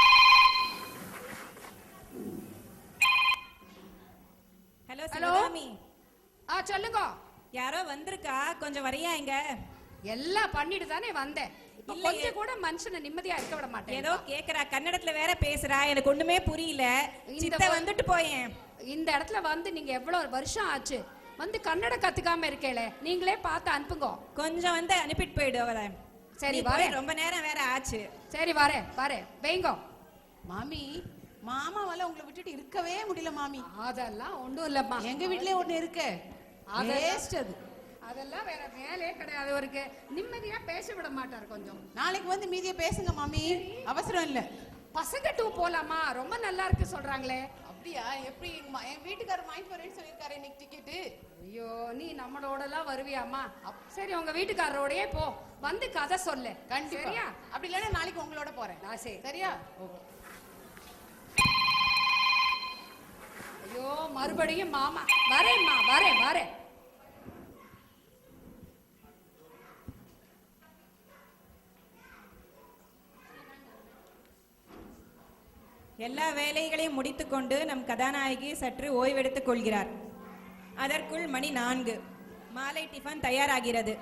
ஹலோ சிவகாமி. சொல்லுங்க. யாரோ வந்திருக்கா, கொஞ்சம் வரியா இங்க? எல்லாம் பண்ணிட்டு தானே வந்தேன். கொஞ்சம் கூட மனுஷனை நிம்மதியா இருக்க விட மாட்டேன். ஏதோ கேக்குறா, கன்னடத்துல வேற பேசுறா, எனக்கு ஒண்ணுமே புரியல. சித்த வந்துட்டு போயேன். இந்த இடத்துல வந்து நீங்க எவ்வளவு வருஷம் ஆச்சு வந்து கன்னட கத்துக்காம இருக்கேளே, நீங்களே பார்த்து அனுப்புங்க. கொஞ்சம் வந்து அனுப்பிட்டு போயிடு அவள. சரி வரேன். ரொம்ப நேரம் வேற ஆச்சு. சரி வரேன் வரேன். வைங்க மாமி. மாமாவால உங்களை விட்டுட்டு இருக்கவே முடியல மாமி. அதெல்லாம் ஒண்ணும் இல்லம்மா. எங்க வீட்லயே ஒண்ணு இருக்கு. வேஸ்ட் அது. அதெல்லாம் வேற வேலையே கிடையாது. அவருக்கு நிம்மதியா பேச விட மாட்டார். கொஞ்சம் நாளைக்கு வந்து மீதியை பேசுங்க மாமி, அவசரம் இல்ல. பசங்க டூ போலாமா? ரொம்ப நல்லா இருக்கு சொல்றாங்களே. அப்படியா? எப்படி? என் வீட்டுக்காரர் வாங்கி போறேன்னு சொல்லிருக்காரு இன்னைக்கு டிக்கெட்டு. ஐயோ, நீ நம்மளோட எல்லாம் வருவியாமா? சரி, உங்க வீட்டுக்காரரோடயே போ, வந்து கதை சொல்லு. கண்டிப்பா. அப்படி இல்லைன்னா நாளைக்கு உங்களோட போறேன். சரி சரியா? ஐயோ, மறுபடியும் மாமா. வரேம்மா, வரேன் வரேன். எல்லா வேலைகளையும் முடித்துக்கொண்டு நம் கதாநாயகி சற்று ஓய்வெடுத்துக் கொள்கிறார். அதற்குள் மணி 4. மாலை டிஃபன் தயாராகிறது.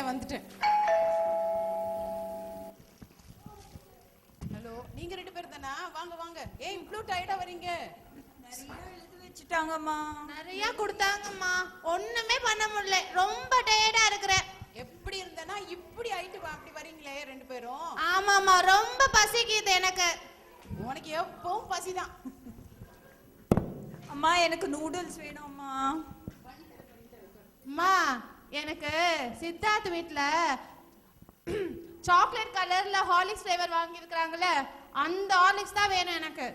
வந்துட்டேன். ஹலோ, நீங்க 2 பேர் தானா? வாங்க வாங்க. ஏன் இவ்ளோ டயர்டா வரீங்க? நிறைய எழுதி வச்சுட்டாங்கம்மா. நிறைய கொடுத்தாங்கம்மா, ஒண்ணுமே பண்ண முடியல, ரொம்ப டயர்டா இருக்கிறேன். எப்படி இருந்தனா இப்படி ஆயிட்டு அப்படி வரீங்களே 2 பேரும்? ஆமாமா, ரொம்ப பசிக்குது எனக்கு. உனக்கு எப்பவும் பசிதான். அம்மா எனக்கு நூடுல்ஸ் வேணும்மா. அம்மா எனக்கு சித்தார்த் வீட்ல சாக்லேட் கலர்ல ஹார்லிக்ஸ் ஃப்ளேவர் வாங்கி இருக்காங்கல்ல, அந்த ஹார்லிக்ஸ் தான் வேணும் எனக்கு.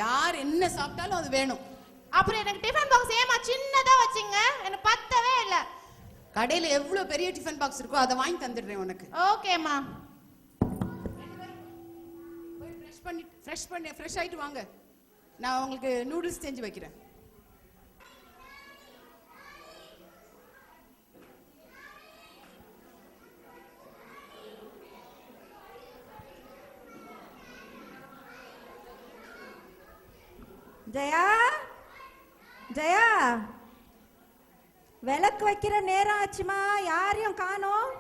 யார் என்ன சாப்பிட்டாலும் அது வேணும். அப்புறம் எனக்கு டிஃபன் பாக்ஸ் ஏமா சின்னதா வச்சிங்க, எனக்கு பத்தவே இல்ல. கடையில எவ்வளவு பெரிய டிஃபன் பாக்ஸ் இருக்கோ அதை வாங்கி தந்துடுறேன் உனக்கு. ஓகேம்மா. போய் ஃப்ரெஷ் ஆயிட்டு வாங்க. நான் உங்களுக்கு நூடுல்ஸ் செஞ்சு வைக்கிறேன். ஜெயா, ஜெயா, விளக்கு வைக்கிற நேரம் ஆச்சுமா, யாரையும் காணோம்.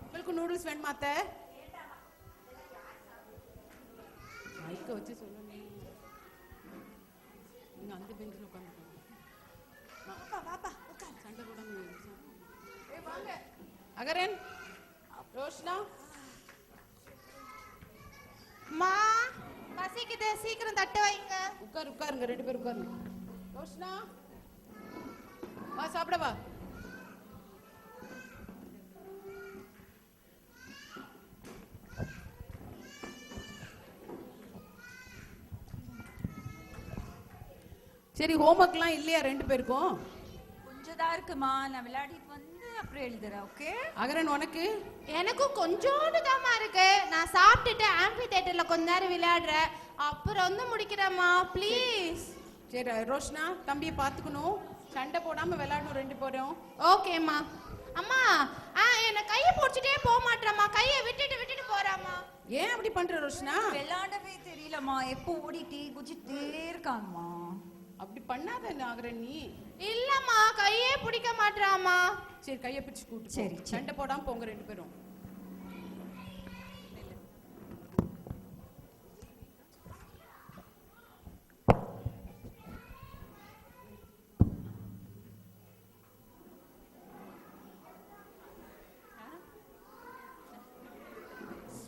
உங்களுக்கு நூடுல்ஸ் வேணுமா அத்தை? மைக்க வச்சு சொல்லுங்க. நீங்க அந்த பெஞ்சில் உட்காந்துக்கோங்க. சண்டை போடாம வாங்க. அகரன், ரோஷ்னா. அம்மா பசிக்குது, சீக்கிரம் தட்டு வைங்க. உட்காருங்க 2 பேரும் உட்காருங்க. ரோஷ்னா வா, சாப்பிட வா. சரி, ஹோம்ஒர்க்லாம் இல்லையா 2 பேருக்கும்? கொஞ்சம் தான் இருக்குமா, நான் விளையாடிட்டு வந்து அப்புறம் எழுதுறேன். ஓகே அகரன், உனக்கு? எனக்கும் கொஞ்சோண்டு தாமா இருக்கு. நான் சாப்பிட்டுட்டு ஆம்பி தியேட்டர்ல கொஞ்ச நேரம் விளையாடுறேன், அப்புறம் வந்து முடிக்கிறேம்மா ப்ளீஸ். சரி ரோஷ்னா, தம்பியை பார்த்துக்கணும், சண்டை போடாம விளையாடணும் 2 பேரும். ஓகேம்மா. அம்மா என்ன கையை பிடிச்சிட்டே போக மாட்டேறம்மா, கையை விட்டுட்டு போறாம்மா. ஏன் அப்படி பண்ற ரோஷ்னா? விளையாடவே தெரியலம்மா, எப்போ ஓடிட்டே குதிச்சிட்டே இருக்காங்கம்மா. அப்படி பண்ணாத அகரன் நீ. இல்லம்மா, கையே பிடிக்க மாட்டறாம்மா. சரி, கையை பிடிச்சு கூட்டு. சரி, சண்டை போடாம போங்க 2 பேரும்.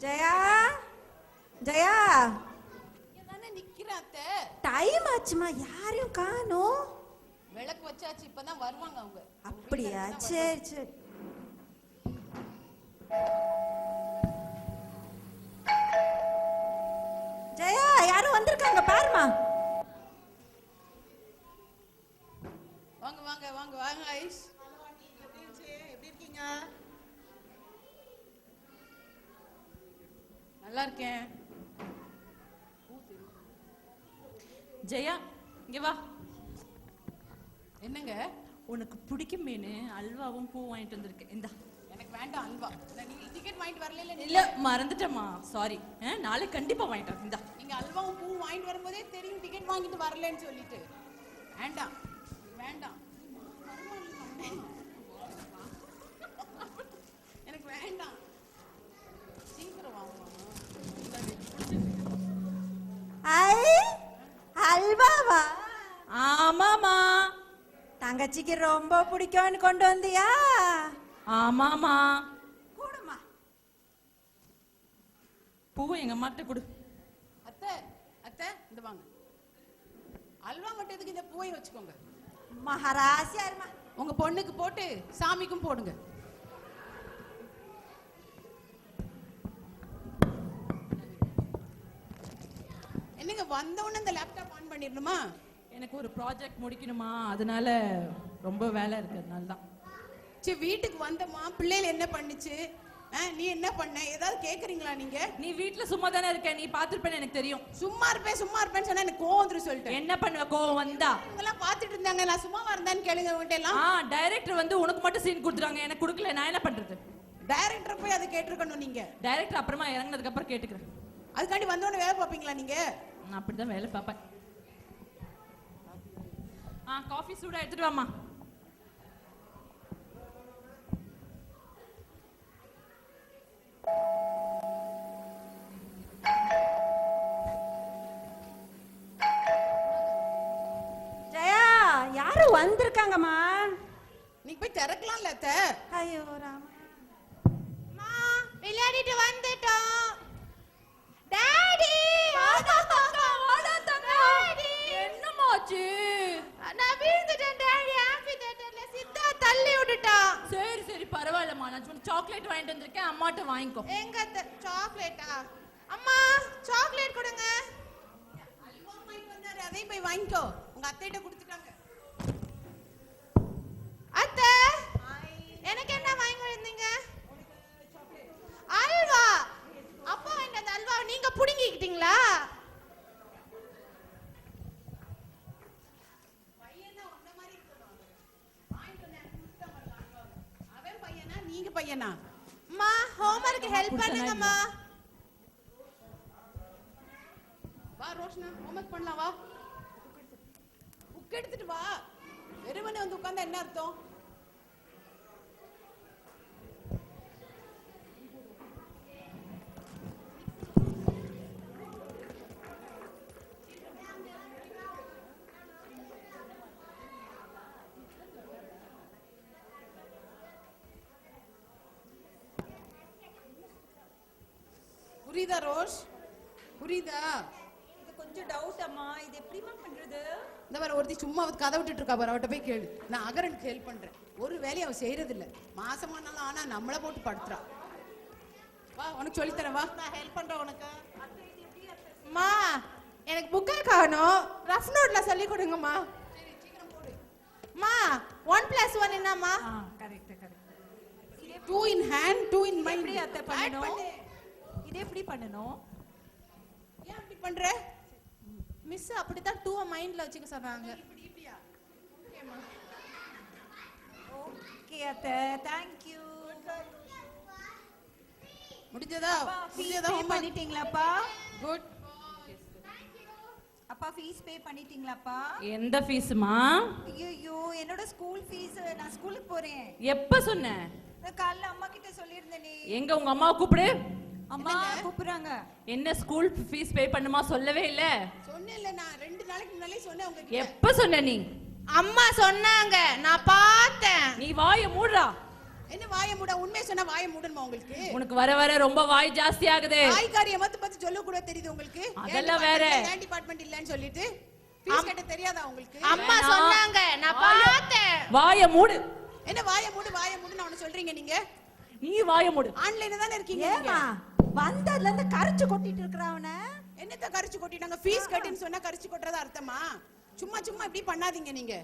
ஜெயா, ஜெயா, தானே நிக்கிறேன் அத்தை. டைம் ஆச்சுமா, யாரையும் காணோம். விளக்கு வச்சாச்சு, இப்பதான் வருவாங்க அவங்க. அப்படியா? சரி சரி. ஜெயா, யாரும் வந்திருக்காங்க பாருமா. வாங்க வாங்க வாங்க வாங்க ஐஸ். எப்படி இருக்கீங்க? நல்லா இருக்கேன். ஜெயா, இங்க வா. என்னங்க? உனக்கு பிடிக்கும் மீன் அல்வாவும் பூ வாங்கிட்டு வந்திருக்கேன். இந்தா. எனக்கு வேண்டாம் அல்வா. நீங்க டிக்கெட் வாங்கிட்டு வரல? இல்ல, மறந்துட்டேம்மா, சாரி. நாளைக்கு கண்டிப்பா வாங்கிட்டு வரேன். இந்தா. நீங்க அல்வாவும் பூ வாங்கிட்டு வரும்போதே தெரியும் டிக்கெட் வாங்கிட்டு வரலன்னு சொல்லிட்டு. வேண்டாம் வேண்டாம், எனக்கு வேண்டாம். சீக்கிரம் வாங்குவாங்க. அல்வாவா? ஆமாமா. தங்கச்சிக்கு ரொம்ப பிடிக்கும்னு கொண்டு வந்தியா? ஆமாமா. கூடுமா. பூவை எங்க அம்மாட்ட கொடு. அத்தை அத்தை, இந்த வாங்க. அல்வா மட்டும் எதுக்கு, இந்த பூவை வச்சுக்கோங்க. மகாராசியா இருமா. உங்க பொண்ணுக்கு போட்டு சாமிக்கும் போடுங்க. என்னங்க, வந்த உடனே இந்த லேப்டாப் ஆன் பண்ணிடணுமா? எனக்கு ஒரு ப்ராஜெக்ட் முடிக்கணுமா, அதனால ரொம்ப வேலை இருக்கு, அதனால தான். சரி, வீட்டுக்கு வந்தமா பிள்ளைகள் என்ன பண்ணுச்சு, நீ என்ன பண்ண? ஏதாவது கேக்குறீங்களா நீங்க? நீ வீட்ல சும்மா தானே இருக்க, நீ பாத்துருப்பேன்னு எனக்கு தெரியும். சும்மா இருப்பேன்னு சொன்னா எனக்கு கோவம் வந்துரும் சொல்லிட்டேன். என்ன பண்ணுவ கோவம் வந்தா? இவங்கெல்லாம் பாத்துட்டு இருந்தாங்க, நான் சும்மாவா இருந்தான்னு கேளுங்க இவன்ட்ட எல்லாம். டைரக்டர் வந்து உனக்கு மட்டும் சீன் கொடுத்துறாங்க, எனக்கு கொடுக்கல, நான் என்ன பண்றது? டைரக்டர் போய் அதை கேட்டிருக்கணும் நீங்க. டைரக்டர் அப்புறமா இறங்கினதுக்கு அப்புறம் கேட்டுக்கிறேன். அதுக்காண்டி வந்தோடனே வேலை பார்ப்பீங்களா நீங்க? நான் அப்படிதான் வேலை பார்ப்பேன். காஃபி சூடா எடுத்துட்டு வாமா. ஜெயா, யாரும் வந்திருக்காங்கம்மா. நீ போய் திறக்கலாம்ல அத்தை. ஐயோ ராமா. அம்மா, விளையாடிட்டு வந்துட்டோம். டாடி, வாடா தங்க. என்னமாச்சு? நான் விழுந்துட்டேன் டாடி. ஹாப்பி தியேட்டர்ல சித்தா தள்ளி விட்டுட்டான். சரி பரவாயில்லம்மா, நான் சும்மா சாக்லேட் வாங்கிட்டு வந்திருக்கேன், அம்மாட்ட வாங்கிக்கோ. எங்க சாக்லேட்டா? அம்மா சாக்லேட் கொடுங்க. அல்வா வாங்கிட்டு வந்தாரு, அதையும் போய் வாங்கிக்கோ. உங்க அத்தைகிட்ட கொடுத்துட்டாங்க. அத்தை, எனக்கு என்ன வாங்கி வந்தீங்க? அல்வா. அப்பா வாங்கிட்டு அந்த அல்வா நீங்க புடுங்கிக்கிட்டீங்களா? நீங்க பையனா? அம்மா, ஹோம்வொர்க் ஹெல்ப் பண்ணுங்கம்மா. வா ரோஷனா, ஹோம்வொர்க் பண்ணலாம் வா. புக் எடுத்துட்டு வா. வெறுமனே வந்து உட்கார்ந்தா என்ன அர்த்தம்? புரியுதா ரோஷ்? புரியுதா? இது கொஞ்சம் டவுட் அம்மா, இது எப்படிமா பண்றது? இந்த மாதிரி ஒருத்தி சும்மா கதை விட்டுட்டு இருக்கா பாரு, அவட்ட போய் கேளு. நான் அகரனுக்கு ஹெல்ப் பண்றேன். ஒரு வேலையை அவ செய்யறது இல்ல. மாசமானாலும் ஆனா நம்மள போட்டு படுத்துறா. வா உனக்கு சொல்லி தரேன், வா நான் ஹெல்ப் பண்றேன் உனக்கு. அம்மா, எனக்கு புக்கை காணோம். ரஃப் நோட்ல சொல்லி கொடுங்கம்மா. சரி சீக்கிரம் போடு. அம்மா, 1+1 என்னம்மா? Correct. 2 in hand, 2 in mind. எப்படி அத்தை பண்ணணும்? இது எப்படி பண்ணணும்? ஏன் அப்படி பண்ற? மிஸ் அப்படிதான் 2 மைண்ட்ல வச்சுக்க சொன்னாங்க. ஓகே அத்தை, தேங்க் யூ. முடிஞ்சதா? ஃபீஸ் பே பண்ணிட்டீங்களாப்பா? குட். அப்பா ஃபீஸ் பே பண்ணிட்டீங்களாப்பா? எந்த ஃபீஸ்மா? ஐயோ, என்னோட ஸ்கூல் ஃபீஸ். நான் ஸ்கூலுக்கு போறேன். எப்ப சொன்ன? நான் காலைல அம்மா கிட்ட சொல்லியிருந்தேனே. எங்க உங்க அம்மாவை கூப்பிடு. அம்மா கூப்பிடுறாங்க. என்ன ஸ்கூல் ஃபீஸ் பே பண்ணுமா சொல்லவே இல்ல? சொன்னேன்ல, நான் 2 நாளைக்கு முன்னாலே சொன்னேன் உங்களுக்கு. எப்ப சொன்ன நீ? அம்மா சொன்னாங்க, நான் பார்த்தேன். நீ வாயை மூடுறா. என்ன வாயை மூட? உண்மையை சொன்னா வாயை மூடணுமா உங்களுக்கு? உனக்கு வர வர ரொம்ப வாய் ஜாஸ்தி ஆகுது. வாய்க்காரிய மத்த சொல்ல கூட தெரியுது உங்களுக்கு? அதெல்லாம் வேற. ஏன் டிபார்ட்மெண்ட் இல்லன்னு சொல்லிட்டு ஃபீஸ் கட்ட தெரியாதா உங்களுக்கு? அம்மா சொன்னாங்க, நான் பார்த்தேன். வாயை மூடு. என்ன வாயை மூடு நான் சொல்றீங்க நீங்க? நீ வாயை மூடு. ஆன்லைன்ல தானே இருக்கீங்க. ஏமா வந்ததுல இருந்து கரிச்சு கொட்டிட்டு இருக்கறவன? என்னத்த கரிச்சு கொட்டிட்டாங்க? ஃபீஸ் கட்டின்னு சொன்னா கரிச்சு கொட்டறதா அர்த்தமா? சும்மா இப்படி பண்ணாதீங்க நீங்க.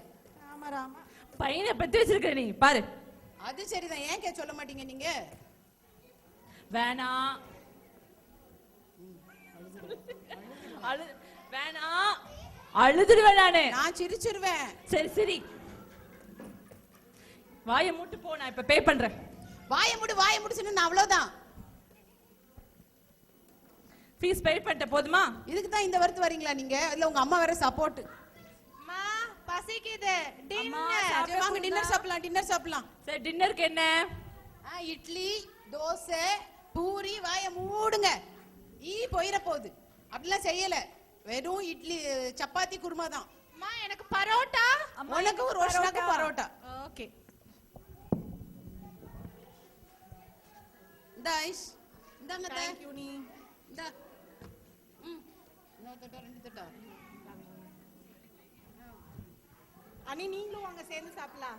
ராமா. பையனை பத்தி வச்சிருக்க நீ பாரு. அது சரிதான், ஏன் சொல்ல மாட்டீங்க நீங்க? வேணாம் வேணாம், அழுதுடுவேன் நானு. நான் சிரிச்சிருவேன். சரி வாயை மூட்டு போ, நான் இப்ப பே பண்றேன். வாயை மூடு சொன்னா அவ்வளவுதான். ஃபீஸ் பே பண்ணிட்ட போதுமா? இதுக்கு தான் இந்த வருத்து வரீங்களா நீங்க? இல்ல உங்க அம்மா வேற சப்போர்ட். அம்மா பசிக்குது. டின்னர் வாங்க, டின்னர் சாப்பிடலாம். சரி டின்னருக்கு என்ன? இட்லி, தோசை, பூரி. வாயை மூடுங்க, ஈ போயிர போகுது. அப்படிலாம் செய்யல, வெறும் இட்லி, சப்பாத்தி, குருமா தான். அம்மா எனக்கு பரோட்டா. உனக்கு ரோஷனாக்கு பரோட்டா. ஓகே. தாய்ஸ் இந்தாங்க. Thank you. நீ இந்தா. இன்னொரு தட்டா, 2 தட்டா. அனி நீங்களும் வாங்க, சேர்ந்து சாப்பிடலாம்.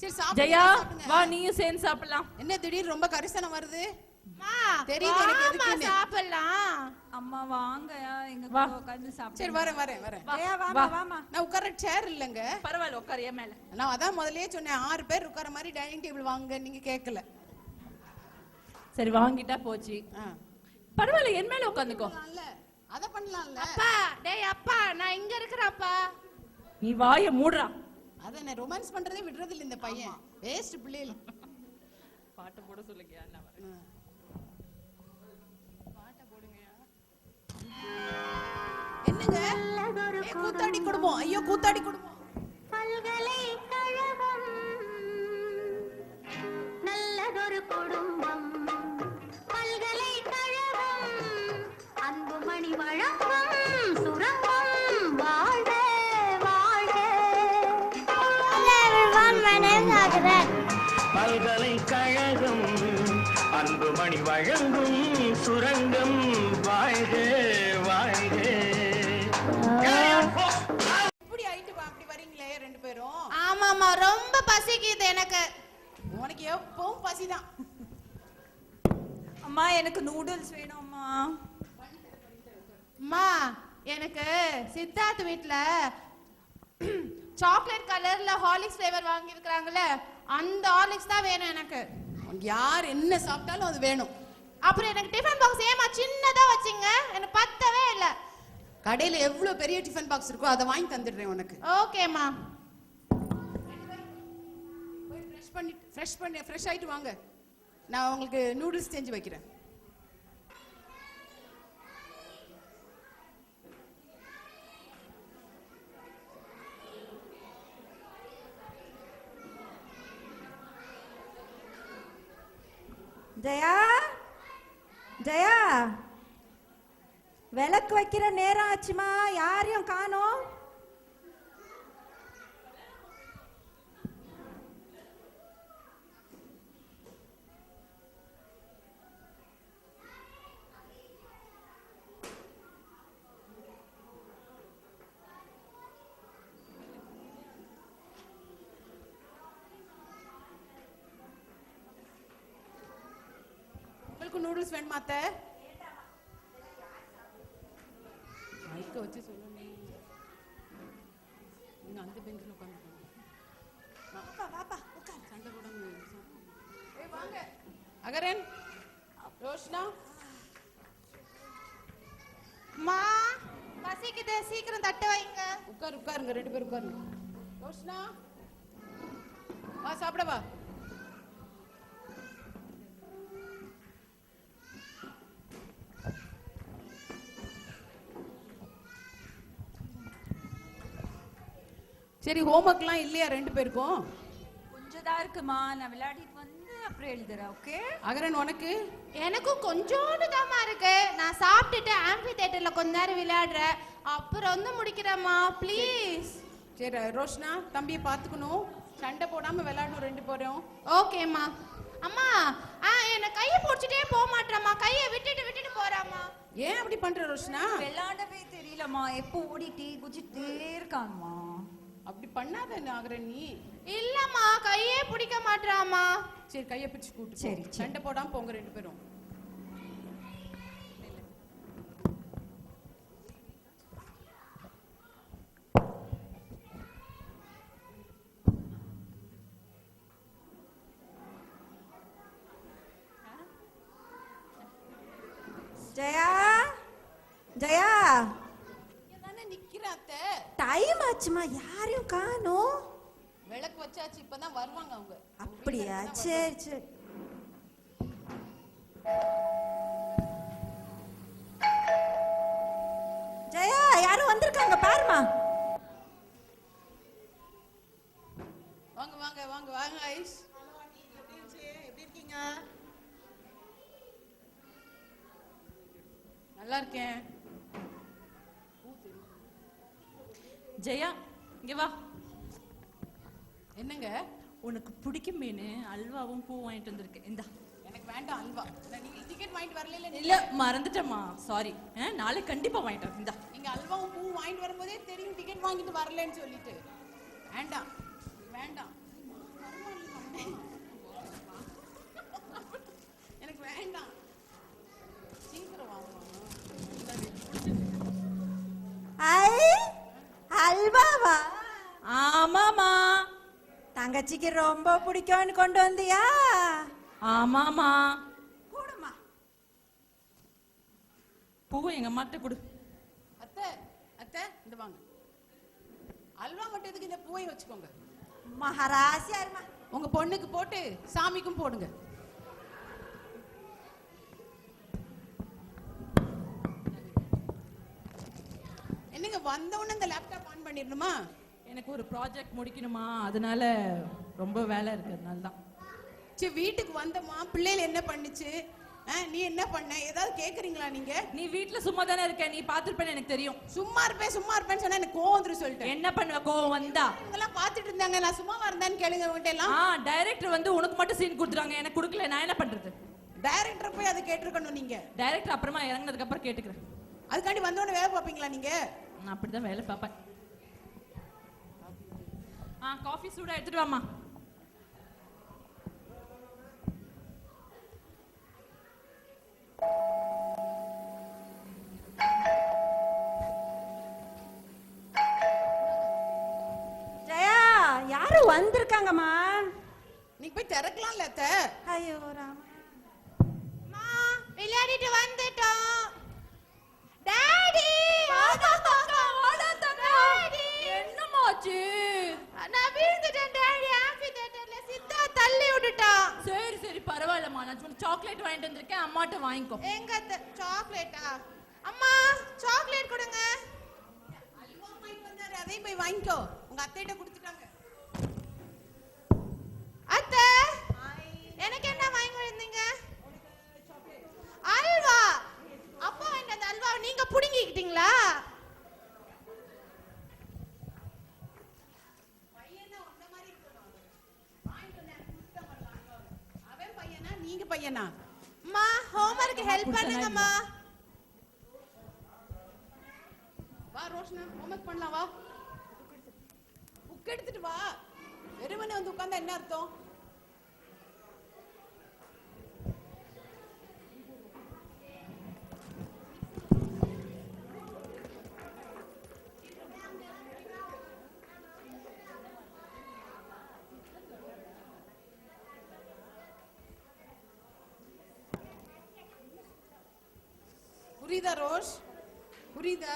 சரி சாப்பிடுங்க. ஜெயா வா, நீயும் சேர்ந்து சாப்பிடலாம். என்ன திடீர் ரொம்ப கரிசனம் வருது? அம்மா தெரியுது எனக்கு எதுக்குன்னு. சாப்பிடலாம். அம்மா வாங்க, எங்க கூட உட்கார்ந்து சாப்பிடு. சரி வரேன். ஜெயா வாமா. நான் உட்கார சேர் இல்லங்க. பரவாயில்ல, உட்காரு என் மேல. நான் அதான் முதல்லயே சொன்னேன், 6 பேர் உட்கார மாதிரி டைனிங் டேபிள் வாங்க. நீங்க கேட்கல. சரி வாங்கிட்டா போச்சு. பரவாயில்ல, என் மேல உட்காந்துக்கோ. அத பண்ணலாம்ல. அப்பா, டேய் அப்பா, நான் இங்க இருக்கறப்பா. நீ வாயை மூடுறா. அத நான் ரொமான்ஸ் பண்றதே விடுறது இல்ல இந்த பையன். வேஸ்ட் பிள்ளைல. பாட்டு போட சொல்லுங்க. பாட்ட போடுங்க. என்னங்க? கூத்தாடி குடும்பம். ஐயோ கூத்தாடி குடும்பம். பல்கலைக்கழகம் நல்லதொரு குடும்பம். பல்கலைக்கழகம் அன்புமணி வழங்கும் சுரங்கம். வாழ்க வாழ்க. பல்கலைக்கழகம் அன்புமணி வழங்கும் சுரங்கம். வாழ்க வாழ்க. இப்படி ஆயிட்டு அப்படி வரீங்களே ரெண்டு பேரும். ஆமாமா, ரொம்ப பசிக்குது எனக்கு. உனக்கு எப்பவும் பசிதான். அம்மா எனக்கு நூடுல்ஸ் வேணும் அம்மா. அம்மா, எனக்கு சித்தார்த் வீட்ல சாக்லேட் கலர்ல ஹார்லிக்ஸ் ஃப்ளேவர் வாங்கி இருக்காங்கல்ல, அந்த ஹார்லிக்ஸ் தான் வேணும் எனக்கு. யார் என்ன சாப்பிட்டாலும் அது வேணும். அப்புறம் எனக்கு டிஃபன் பாக்ஸ் ஏமா சின்னதா வச்சிங்க, எனக்கு பத்தவே இல்ல. கடையில எவ்வளவு பெரிய டிஃபன் பாக்ஸ் இருக்கோ அதை வாங்கி தந்துடுறேன் உனக்கு. ஓகேமா. போய் ஃப்ரெஷ் ஆயிட்டு வாங்க. நான் உங்களுக்கு நூடுல்ஸ் செஞ்சு வைக்கிறேன். ஜெயா, ஜெயா, விளக்கு வைக்கிற நேரம் ஆச்சுமா, யாரையும் காணோம். நூடுல்ஸ் வேணுமா அத்தை? மைக்க வச்சு சொல்லணும். நீங்க அந்த பெஞ்சில் உட்காந்துக்கோங்க. சண்டை போடாம. ஏய் வாங்க. அகரன், ரோஷ்னா. மா, பசிக்குது, சீக்கிரம் தட்ட வைங்க. உட்காருங்க ரெண்டு பேரும் உட்காருங்க. ரோஷ்னா வா சாப்பிட வா. சரி, ஹோம்வொர்க்லாம் இல்லையா ரெண்டு பேருக்கும்? கொஞ்சம் தான் இருக்குமா, நான் விளையாடிட்டு வந்து அப்புறம் எழுதுறேன். ஓகே அகரன், உனக்கு? எனக்கும் கொஞ்சோண்டு தாமா இருக்கு. நான் சாப்பிட்டுட்டு ஆம்பி தியேட்டர்ல கொஞ்ச நேரம் விளையாடுறேன், அப்புறம் வந்து முடிக்கிறேம்மா ப்ளீஸ். சரி ரோஷ்னா, தம்பியை பார்த்துக்கணும், சண்டை போடாம விளையாடணும் ரெண்டு பேரும். ஓகேம்மா. அம்மா, என்ன கையை பிடிச்சிட்டே போக மாட்டேறம்மா, கையை விட்டுட்டு போறாம்மா. ஏன் அப்படி பண்ற ரோஷ்னா? விளையாடவே தெரியலம்மா, எப்போ ஓடிட்டே குதிச்சுட்டே இருக்காங்கம்மா. அப்படி பண்ணாத அகரன் நீ. இல்லம்மா, கையே பிடிக்க மாட்டறாம்மா. சரி, கையை பிடிச்சு கூட்டு. சரி, சண்டை போடாம போங்க ரெண்டு பேரும். ஜெயா, ஜெயா, டைம் ஆச்சுமா, யாரையும் காணோம். விளக்கு வச்சாச்சு, இப்பதான் வருவாங்க அவங்க. அப்படியா? சரி சரி. ஜெயா, யாரும் வந்திருக்காங்க பாருமா. வாங்க வாங்க வாங்க வாங்க ஐஸ். எப்படி இருக்கீங்க? நல்லா இருக்கேன். ஜெயா, இங்க வா. என்னங்க? உனக்கு பிடிக்கும் மீனு அல்வாவும் பூ வாங்கிட்டு வந்திருக்கேன். இந்தா. எனக்கு வேண்டாம் அல்வா. நீங்க டிக்கெட் வாங்கிட்டு வரல? இல்ல, மறந்துட்டேம்மா, சாரி. நாளைக்கு கண்டிப்பா வாங்கிட்டு வரேன். இந்தா. நீங்க அல்வாவும் பூ வாங்கிட்டு வரும்போதே தெரியும் டிக்கெட் வாங்கிட்டு வரலன்னு சொல்லிட்டு. வேண்டாம் வேண்டாம், எனக்கு வேண்டாம். சீக்கிரம் வாங்க. அல்வாவா? ஆமாமா. தங்கச்சிக்கு ரொம்ப பிடிக்கும்னு கொண்டு வந்தியா? ஆமாமா. கொடு பூவை எங்க அம்மாட்ட கொடு. அத்தை அத்தை இந்த வாங்க. அல்வா மட்டும் எதுக்கு, இந்த பூவை வச்சுக்கோங்க. மகாராசியா இருமா. உங்க பொண்ணுக்கு போட்டு சாமிக்கும் போடுங்க. என்னங்க வந்தவொடனே இந்த லேப்டாப் ஆன் பண்ணிடணுமா? எனக்கு ஒரு ப்ராஜெக்ட் முடிக்கணுமா, அதனால ரொம்ப வேலை இருக்கிறதுனால தான். சரி, வீட்டுக்கு வந்தமா பிள்ளைகள் என்ன பண்ணுச்சு, நீ என்ன பண்ண, ஏதாவது கேக்குறீங்களா நீங்க? நீ வீட்ல சும்மா தானே இருக்க, நீ பாத்துருப்பேன்னு எனக்கு தெரியும். சும்மா இருப்பேன்னு சொன்னா எனக்கு கோவம் வந்துரும் சொல்லிட்டேன். என்ன பண்ணுவ கோவம் வந்தா? இவங்கெல்லாம் பாத்துட்டு இருந்தாங்க, நான் சும்மாவா இருந்தேன்னு கேளுங்க உங்கள்ட்ட எல்லாம். டைரக்டர் வந்து உனக்கு மட்டும் சீன் கொடுத்துறாங்க, எனக்கு கொடுக்கல, நான் என்ன பண்றது? டைரக்டர் போய் அதை கேட்டிருக்கணும் நீங்க. டைரக்டர் அப்புறமா இறங்கினதுக்கு அப்புறம் கேட்டுக்கிறேன். அதுக்காண்டி வந்தோடனே வேலை பார்ப்பீங்களா நீங்க? நான் அப்படிதான் வேலை பார்ப்பேன். காஃபி சூடா எடுத்துட்டு வாமா. ஜெயா, யாரும் வந்திருக்காங்கம்மா. நீ போய் திறக்கலாம்ல அத்தை. ஐயோ ராமா. விளையாடிட்டு வந்துட்டோம். டாடி என்னமாச்சு? நான் விழுந்துட்டேன் டாடி. ஆம்பி தியேட்டர்ல சித்தா தள்ளி விட்டுட்டான். சரி சரி பரவாயில்லம்மா, நான் சும்மா சாக்லேட் வாங்கிட்டு வந்திருக்கேன், அம்மாட்ட வாங்கிக்கோ. எங்க சாக்லேட்டா? அம்மா சாக்லேட் கொடுங்க. அல்வா வாங்கிட்டு வந்தாரு, அதையும் போய் வாங்கிக்கோ. உங்க அத்தைகிட்ட கொடுத்துட்டாங்க. அத்தை எனக்கு என்ன வாங்கி வந்தீங்க? அல்வா. அப்பா இந்த அல்வா நீங்க புடுங்கிக்கிட்டீங்களா? நீங்க பையனா? அம்மா ஹோம்வொர்க் ஹெல்ப் பண்ணுங்கம்மா. வா ரோஷனா, ஹோம்வொர்க் பண்ணலாம் வா. புக் எடுத்துட்டு வா. வெறுமனே வந்து உட்கார்ந்தா என்ன அர்த்தம்? புரியுதா ரோஷ்? புரியுதா?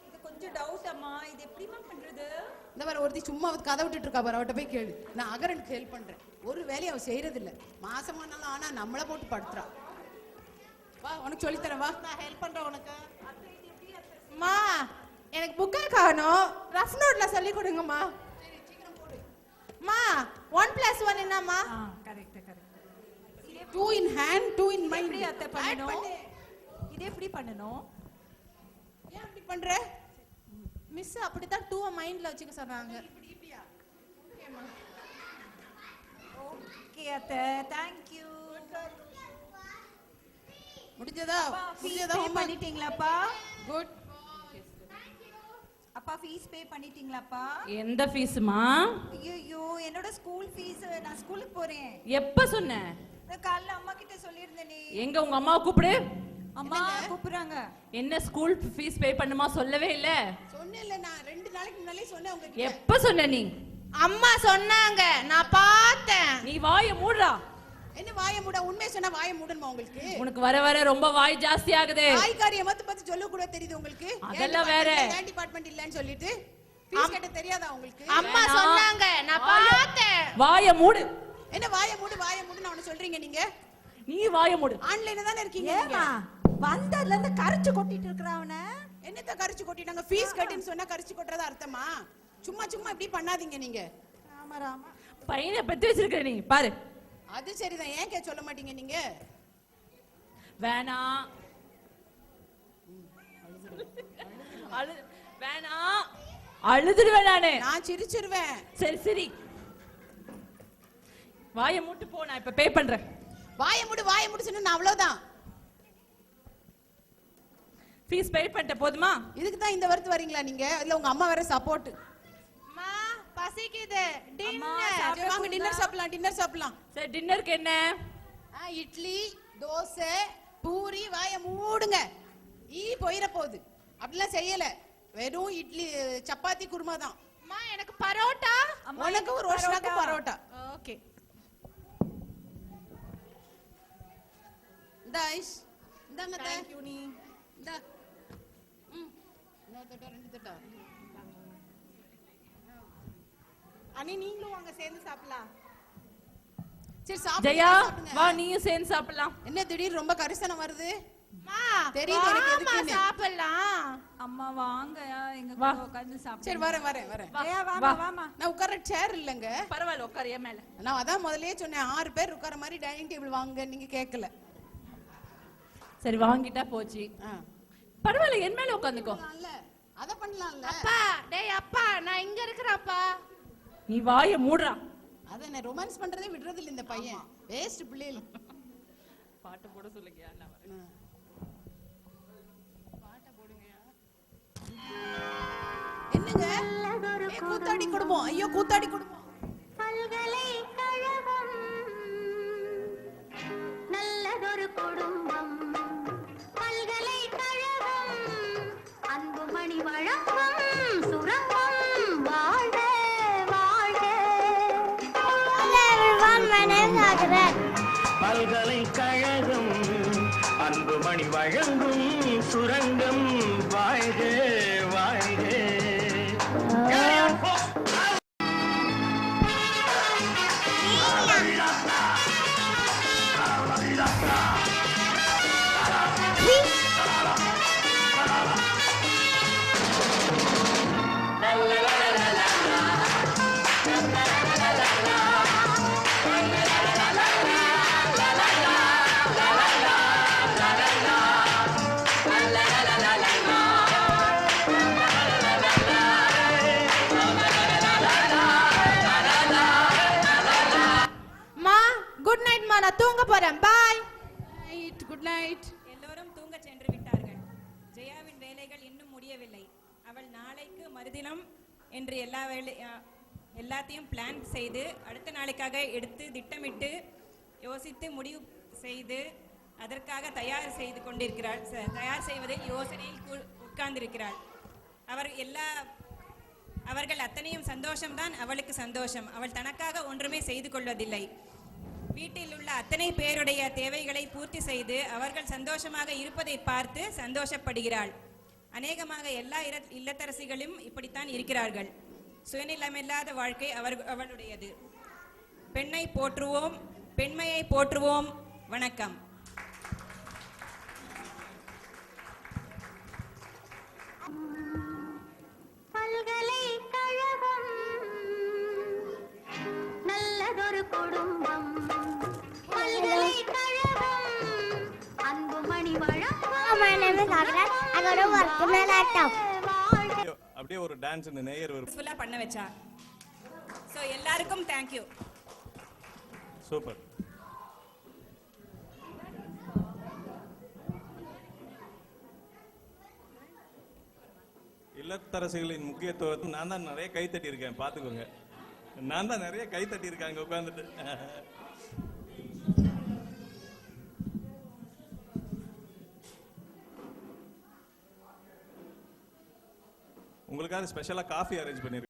இது கொஞ்சம் டவுட் அம்மா, இது எப்படிமா பண்றது? இந்த மாதிரி ஒருத்தி சும்மா கதை விட்டுட்டு இருக்கா பாரு, அவட்ட போய் கேளு. நான் அகரனுக்கு ஹெல்ப் பண்றேன். ஒரு வேலையை அவ செய்யறது இல்ல. மாசமானாலும் ஆனா நம்மள போட்டு படுத்துறா. வா உனக்கு சொல்லி தரேன், வா நான் ஹெல்ப் பண்றேன் உனக்கு. அம்மா எனக்கு புக்கை காணோம், ரஃப் நோட்ல சொல்லி கொடுங்கம்மா. சரி சீக்கிரம் போடு. அம்மா 1+1 என்னம்மா? Correct correct. 2 in hand 2 in mind. எப்படி அத்தை பண்ணணும்? இது எப்படி பண்ணணும்? ஏன் அப்படி பண்ற? மிஸ் அப்படிதான் 2 மைண்ட்ல வச்சுக்க சொன்னாங்க. இப்படியா? ஓகே அத்தை, தேங்க் யூ. முடிஞ்சதா? ஃபீஸ் பே பண்ணிட்டீங்களாப்பா? குட். அப்பா ஃபீஸ் பே பண்ணிட்டீங்களாப்பா? எந்த ஃபீஸ்மா? ஐயோ என்னோட ஸ்கூல் ஃபீஸ். நான் ஸ்கூலுக்கு போறேன். எப்ப சொன்ன? காலைல அம்மா கிட்ட சொல்லியிருந்தேனே. எங்க உங்க அம்மாவை கூப்பிடு. அம்மா கூப்பிடுறாங்க. என்ன ஸ்கூல் ஃபீஸ் பே பண்ணுமா சொல்லவே இல்ல? சொன்னேன்ல, நான் 2 நாளைக்கு முன்னாலே சொன்னேன் உங்களுக்கு. எப்ப சொன்ன நீ? அம்மா சொன்னாங்க, நான் பார்த்தேன். நீ வாயை மூடுடா. என்ன வாயை மூட? உண்மையை சொன்னா வாயை மூடணுமா உங்களுக்கு? உனக்கு வர வர ரொம்ப வாய் ஜாஸ்தி ஆகுது. வாய்க்காரிய மத்து சொல்ல கூட தெரியுது உங்களுக்கு? அதெல்லாம் வேற. ஏன் டிபார்ட்மெண்ட் இல்லன்னு சொல்லிட்டு ஃபீஸ் கட்ட தெரியாதா உங்களுக்கு? அம்மா சொன்னாங்க, நான் பார்த்தேன். வாயை மூடு. என்ன வாயை மூடு நான் சொல்றீங்க நீங்க? நீ வாயை மூடு. ஆன்லைன்ல தானே இருக்கீங்க நீங்க. ஏமா வந்ததுல இருந்து கரிச்சு கொட்டிட்டு இருக்கறாவன? என்னத்த கரிச்சு கொட்டிட்டாங்க? ஃபீஸ் கட்டுன்னு சொன்னா கரிச்சு கொட்றதா அர்த்தமா? சும்மா இப்படி பண்ணாதீங்க நீங்க. ராமா ராமா. பையனை பத்தி வச்சிருக்க நீ பாரு. அது சரிதான், ஏன் சொல்ல மாட்டீங்க நீங்க? வேணாம் வேணாம், அழுதுடுவேன் நானு. நான் சிரிச்சிருவேன். சரி சரி வாயை மூட்டு போ, நான் இப்ப பே பண்றேன். வாயை மூடு சொன்னா நான் அவ்வளவுதான். ஃபீஸ் பே பண்ணிட்ட போதுமா? இதுக்கு தான் இந்த வருத்து வரீங்களா நீங்க? இல்ல உங்க அம்மா வேற சப்போர்ட். அம்மா பசிக்குது, டின்னர் வாங்க, டின்னர் சாப்பிடலாம். சரி டின்னருக்கு என்ன? இட்லி, தோசை, பூரி. வாயை மூடுங்க, ஈ போயிர போகுது. அப்படிலாம் செய்யல, வெறும் இட்லி சப்பாத்தி குருமா தான். அம்மா எனக்கு பரோட்டா. உனக்கு ரோஷனாக்கு பரோட்டா. ஓகே. இந்த ஐஸ் இந்தாங்க. Thank you. நீ இந்தா. இன்னொரு தட்டா 2 தட்டா. அனி நீங்களும் வாங்க சேர்ந்து சாப்பிடலாம். சரி சாப்பிடுங்க. ஜெயா வா நீயும் சேர்ந்து சாப்பிடலாம். என்ன திடீர் ரொம்ப கரிசனம் வருது? மா தெரியுது எனக்கு வாம்மா, எதுக்குன்னு. சாப்பிடலாம். அம்மா வாங்க எங்க வா. கூட உட்கார்ந்து சாப்பிடு. சரி வரேன். ஜெயா வா. வாமா வாமா. நான் உட்கார சேர் இல்லைங்க. பரவாயில்ல உட்காரு என் மேல. நான் அதான் முதல்லயே சொன்னேன் 6 பேர் உட்கார மாதிரி டைனிங் டேபிள் வாங்க, நீங்க கேட்கல. சரி வாங்கிட்டா போச்சு. பரவாயில்ல என் மேல உட்காந்துக்கோ. அத பண்ணலாம்ல. அப்பா டேய் அப்பா நான் இங்க இருக்கறப்பா. நீ வாயை மூடுறா. அத என்ன ரொமான்ஸ் பண்றதே விடுறது இல்ல இந்த பையன். வேஸ்ட் பிள்ளைல. பாட்டு போட சொல்லுங்க நான் வரேன். பாட்ட போடுங்கயா. என்னங்க? கூத்தாடி குடும்பம். ஐயோ கூத்தாடி குடும்பம். பல்கலைக்கழகம் நல்லதொரு குடும்பம். பல்கலைக்கழகம் அன்புமணி வழங்கும் சுரங்கம் வாழ்க வாழ்க. பல்கலைக்கழகம் அன்புமணி வழங்கும் சுரங்கம் வாழ்க வாழ்க. மா குட் நைட் மா நான் தூங்க போறேன். பாய். Good night. எல்லோரும் தூங்க சென்று விட்டார்கள். ஜெயாவின் வேலைகள் இன்னும் முடியவில்லை. அவள் நாளைக்கு மறுதினம் என்று எல்லாத்தையும் பிளான் செய்து அடுத்த நாளைக்காக எடுத்து திட்டமிட்டு யோசித்து முடிவு செய்து அதற்காக தயார் செய்து கொண்டிருக்கிறாள். தயார் செய்வதில் யோசனையில் உட்கார்ந்திருக்கிறாள். அவர்கள் அத்தனையும் சந்தோஷம்தான் அவளுக்கு சந்தோஷம். அவள் தனக்காக ஒன்றுமே செய்து கொள்வதில்லை. வீட்டில் உள்ள அத்தனை பேருடைய தேவைகளை பூர்த்தி செய்து அவர்கள் சந்தோஷமாக இருப்பதை பார்த்து சந்தோஷப்படுகிறாள். அநேகமாக எல்லா இல்லத்தரசிகளும் இப்படித்தான் இருக்கிறார்கள். சுயநிலமில்லாத வாழ்க்கை அவளுடையது. பெண்ணை போற்றுவோம், பெண்மையை போற்றுவோம். வணக்கம். பல்கலைக்கழகம் நல்லதொரு குடும்பம். பல்கலைக்கழகம் அன்புமணி வழங்கும். அப்படியே ஒரு டான்ஸ் இந்த நேயர் ஃபுல்லா பண்ண வச்சா. சோ எல்லாருக்கும் थैंक यू. சூப்பர். இல்லத்தரசிகளின் முக்கியத்துவத்தை நான் தான் நிறைய கை தட்டி இருக்கேன், பாத்துக்கோங்க. நான் தான் நிறைய கை தட்டி இருக்காங்க உட்கார்ந்துட்டு. உங்களுக்காக ஸ்பெஷலா காஃபி அரேஞ்ச் பண்ணிருக்கேன்.